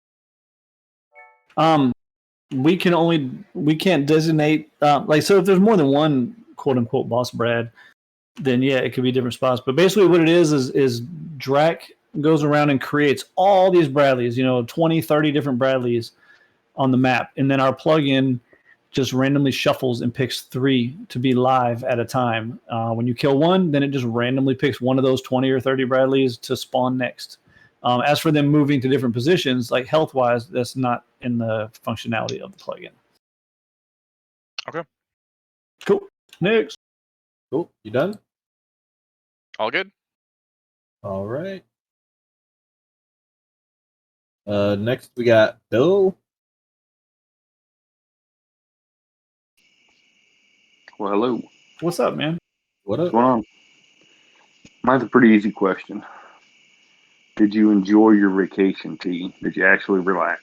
We can't designate like, so if there's more than one quote unquote boss Brad, then yeah, it could be different spots. But basically what it is Drac goes around and creates all these Bradleys, 20, 30 different Bradleys on the map. And then our plugin just randomly shuffles and picks 3 to be live at a time. When you kill one, then it just randomly picks one of those 20 or 30 Bradleys to spawn next. As for them moving to different positions, like health-wise, that's not in the functionality of the plugin. Okay. Cool. Next. Cool. You done? All good. All right. Next we got Bill. Well, hello. What's up, man? What What's up? going on? Mine's a pretty easy question. Did you enjoy your vacation, T? Did you actually relax?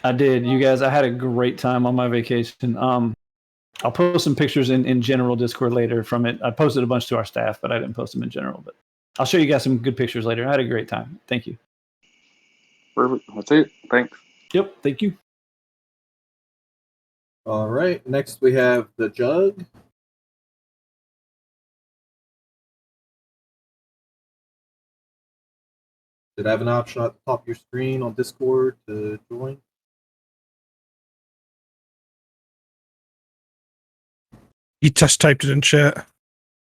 I did. You guys, I had a great time on my vacation. I'll post some pictures in general Discord later from it. I posted a bunch to our staff, but I didn't post them in general. But I'll show you guys some good pictures later. I had a great time. Thank you. Perfect. That's it. Thanks. Yep. Thank you. All right. Next we have the Jug. Did I have an option at the top of your screen on Discord to join? He just typed it in chat.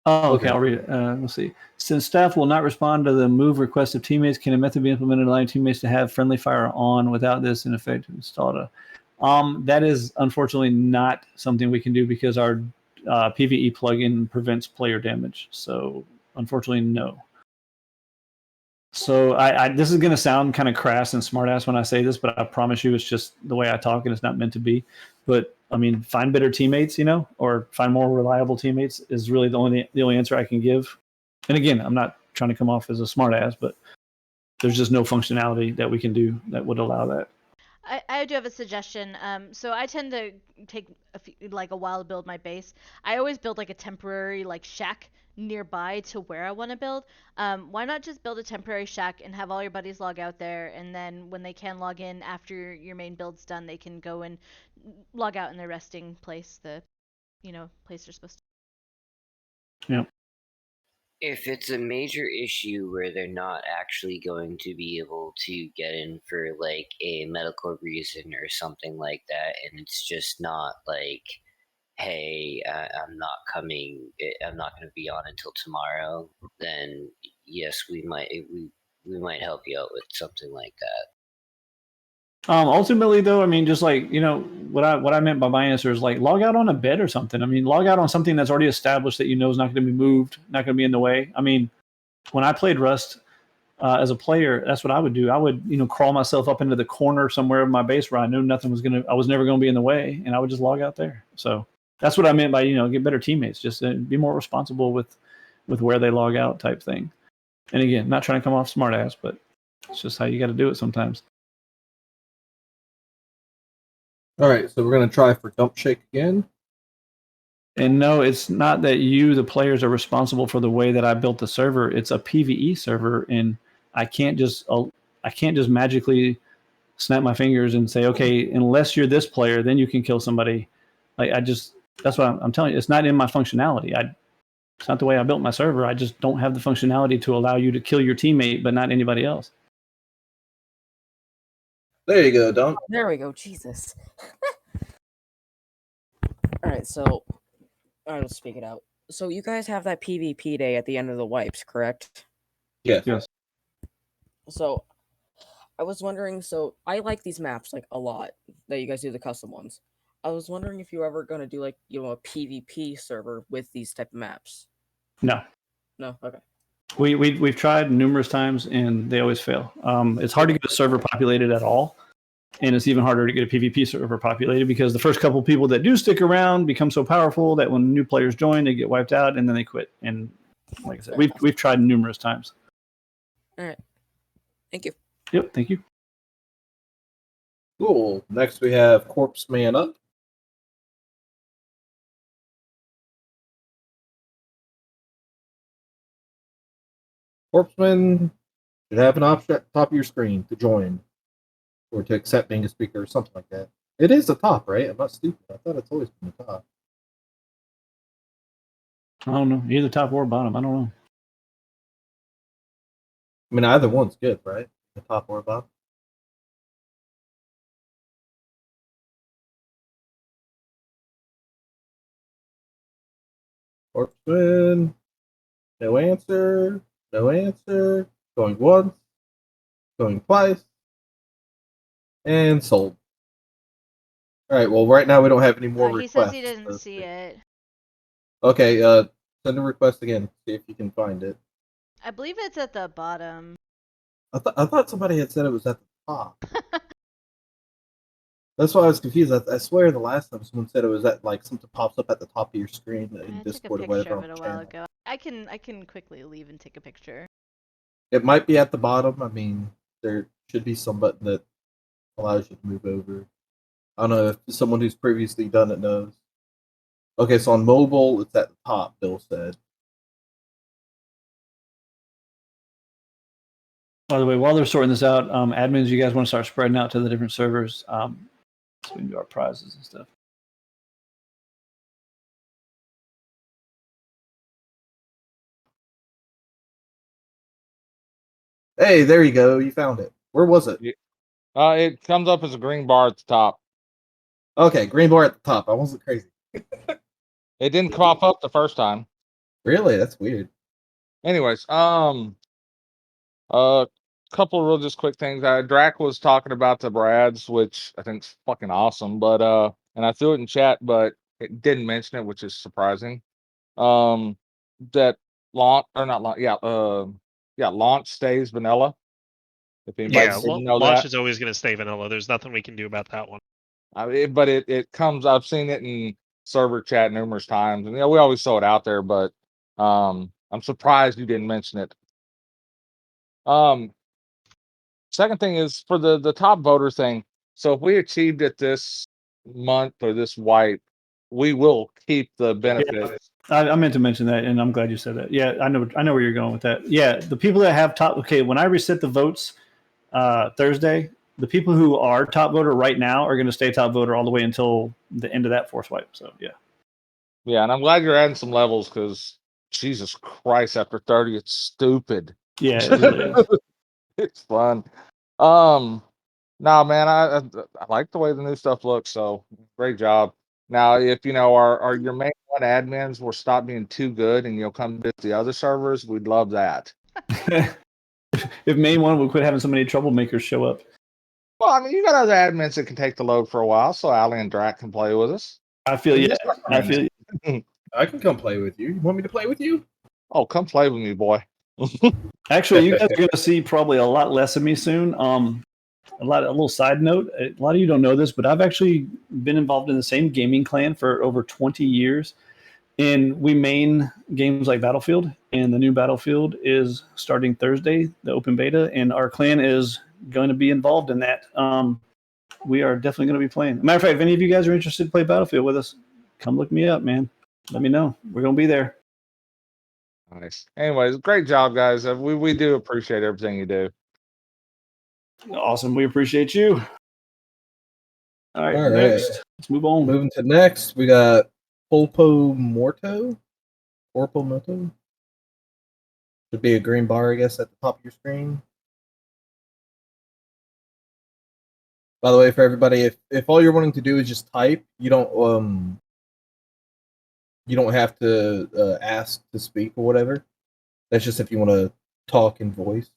Oh, okay. Okay. I'll read it. Let's see. Since staff will not respond to the move request of teammates, can a method be implemented allowing teammates to have friendly fire on without this in effect installed? That is unfortunately not something we can do because our PvE plugin prevents player damage. So unfortunately, no. So this is going to sound kind of crass and smartass when I say this, but I promise you it's just the way I talk and it's not meant to be. But I mean, find better teammates, or find more reliable teammates is really the only answer I can give. And again, I'm not trying to come off as a smartass, but there's just no functionality that we can do that would allow that. I do have a suggestion. So I tend to take a while to build my base. I always build like a temporary shack nearby to where I want to build. Why not just build a temporary shack and have all your buddies log out there, and then when they can log in after your main build's done, they can go and log out in their resting place, the place they're supposed to. Yeah. If it's a major issue where they're not actually going to be able to get in for a medical reason or something like that, and it's just not hey, I'm not coming, I'm not going to be on until tomorrow, then yes, we might help you out with something like that. Ultimately, though, I mean, just what I meant by my answer is log out on a bed or something. I mean, log out on something that's already established that is not going to be moved, not going to be in the way. I mean, when I played Rust as a player, that's what I would do. I would crawl myself up into the corner somewhere of my base where I knew I was never going to be in the way, and I would just log out there. So that's what I meant by get better teammates. Just be more responsible with where they log out type thing. And again, not trying to come off smartass, but it's just how you got to do it sometimes. All right, so we're going to try for Dump Shake again. And no, it's not that you, the players, are responsible for the way that I built the server. It's a PvE server, and I can't just magically snap my fingers and say, okay, unless you're this player, then you can kill somebody. That's what I'm telling you. It's not in my functionality. It's not the way I built my server. I just don't have the functionality to allow you to kill your teammate, but not anybody else. There you go, Dunk. There we go. Jesus. All right, so I'll speak it out. So you guys have that PvP day at the end of the wipes, correct? Yes. Yes. So I was wondering. So I like these maps a lot that you guys do the custom ones. I was wondering if you're ever gonna do a PvP server with these type of maps. No. No. Okay. We've tried numerous times and they always fail. It's hard to get a server populated at all, and it's even harder to get a PvP server populated because the first couple people that do stick around become so powerful that when new players join, they get wiped out and then they quit. And like I said, we've tried numerous times. All right. Thank you. Yep. Thank you. Cool. Next we have Corpse Man Up. Corpseman should have an option at the top of your screen to join or to accept being a speaker or something like that. It is the top, right? I'm not stupid. I thought it's always been the top. I don't know. Either top or bottom. I don't know. I mean, either one's good, right? The top or bottom. Sportsman. No answer. No answer. Going once. Going twice. And sold. All right. Well, right now we don't have any more He requests. says he didn't see it. Okay. Send a request again. See if you can find it. I believe it's at the bottom. I thought somebody had said it was at the top. That's why I was confused. I swear the last time someone said it was at like something pops up at the top of your screen in I took a Discord or picture whatever of on it the a while channel. ago. I can quickly leave and take a picture. It might be at the bottom. I mean, there should be some button that allows you to move over. I don't know if someone who's previously done it knows. Okay, so on mobile, it's at the top, Bill said. By the way, while they're sorting this out, admins, you guys want to start spreading out to the different servers so we can do our prizes and stuff. Hey, there you go. You found it. Where was it? It comes up as a green bar at the top. Okay, green bar at the top. I wasn't crazy. It didn't pop up the first time. Really? That's weird. Anyways, couple of real just quick things. Drac was talking about the Brads, which I think's fucking awesome, but and I threw it in chat, but it didn't mention it, which is surprising. That launch or not launch, launch stays vanilla. If anybody Yeah, didn't know launch that, is always going to stay vanilla. There's nothing we can do about that one. I mean, but it comes. I've seen it in server chat numerous times, and we always saw it out there. But I'm surprised you didn't mention it. Second thing is for the top voter thing. So if we achieved it this month or this wipe, we will keep the benefits. I meant to mention that, and I'm glad you said that. Yeah, I know where you're going with that. Yeah, the people that have top. Okay, when I reset the votes Thursday, the people who are top voter right now are going to stay top voter all the way until the end of that fourth wipe. So yeah. Yeah, and I'm glad you're adding some levels because Jesus Christ, after 30, it's stupid. Yeah, it really is. It's fun. Nah, man, I like the way the new stuff looks. So great job. Now, if you know our your main one admins will stop being too good and you'll come to the other servers, we'd love that. If main one would quit having so many troublemakers show up. Well, I mean, you got other admins that can take the load for a while, so Ali and Drac can play with us. I feel We yeah. just are I friends. feel. I can come play with you. You want me to play with you? Oh, come play with me, boy. Actually, you guys are going to see probably a lot less of me soon. A little side note. A lot of you don't know this, but I've actually been involved in the same gaming clan for over 20 years. And we main games like Battlefield, and the new Battlefield is starting Thursday, the open beta, and our clan is going to be involved in that. We are definitely going to be playing. Matter of fact, if any of you guys are interested to play Battlefield with us, come look me up, man. Let me know. We're going to be there. Nice. Anyways, great job, guys. We do appreciate everything you do. Awesome. We appreciate you. All right, All right. next. Let's move on. Moving to next, we got Polpo Morto. Orpo Morto. Should be a green bar, I guess, at the top of your screen. By the way, for everybody, if all you're wanting to do is just type, you don't have to ask to speak or whatever. That's just if you want to talk in voice.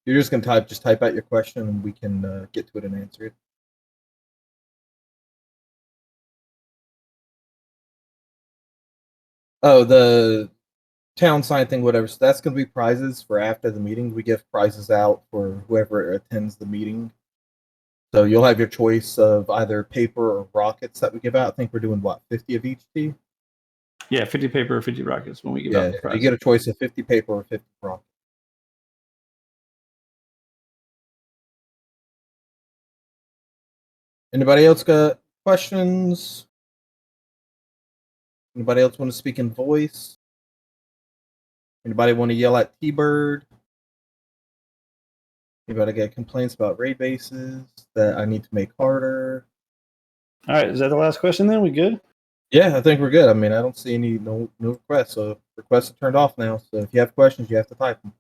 You're just gonna type out your question, and we can get to it and answer it. Oh, the town sign thing, whatever. So that's gonna be prizes for after the meeting. We give prizes out for whoever attends the meeting. So you'll have your choice of either paper or rockets that we give out. I think we're doing what, 50 of each team? Yeah, 50 paper, 50 rockets when we give out the You prize. get a choice of 50 paper or 50 rockets. Anybody else got questions? Anybody else want to speak in voice? Anybody want to yell at T-Bird? Anybody got complaints about raid bases that I need to make harder? All right, is that the last question then? We good? Yeah, I think we're good. I mean, I don't see any no requests. So requests are turned off now. So if you have questions, you have to type them.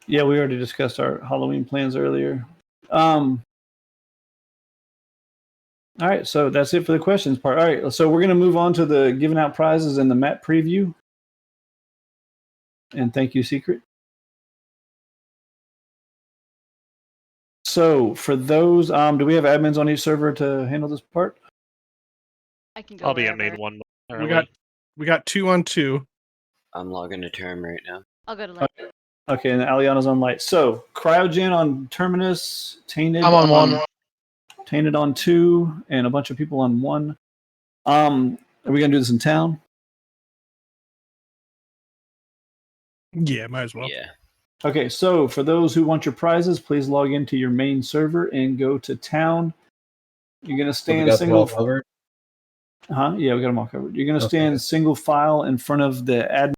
Yeah, we already discussed our Halloween plans earlier. All right, so that's it for the questions part. All right, so we're going to move on to the giving out prizes and the map preview. And thank you, Secret. So for those, do we have admins on each server to handle this part? I can go I'll be wherever. at main one. We got 2-on-2. I'm logging to term right now. I'll go to light. Okay, and Aliana's on light. So Cryogen on Terminus, Tainted I'm on 1. Tainted on 2, and a bunch of people on 1. Are we gonna do this in town? Yeah, might as well. Yeah. Okay, so for those who want your prizes, please log into your main server and go to town. You're gonna stand single. covered. Yeah, we got them all covered. You're gonna Okay. stand single file in front of the admin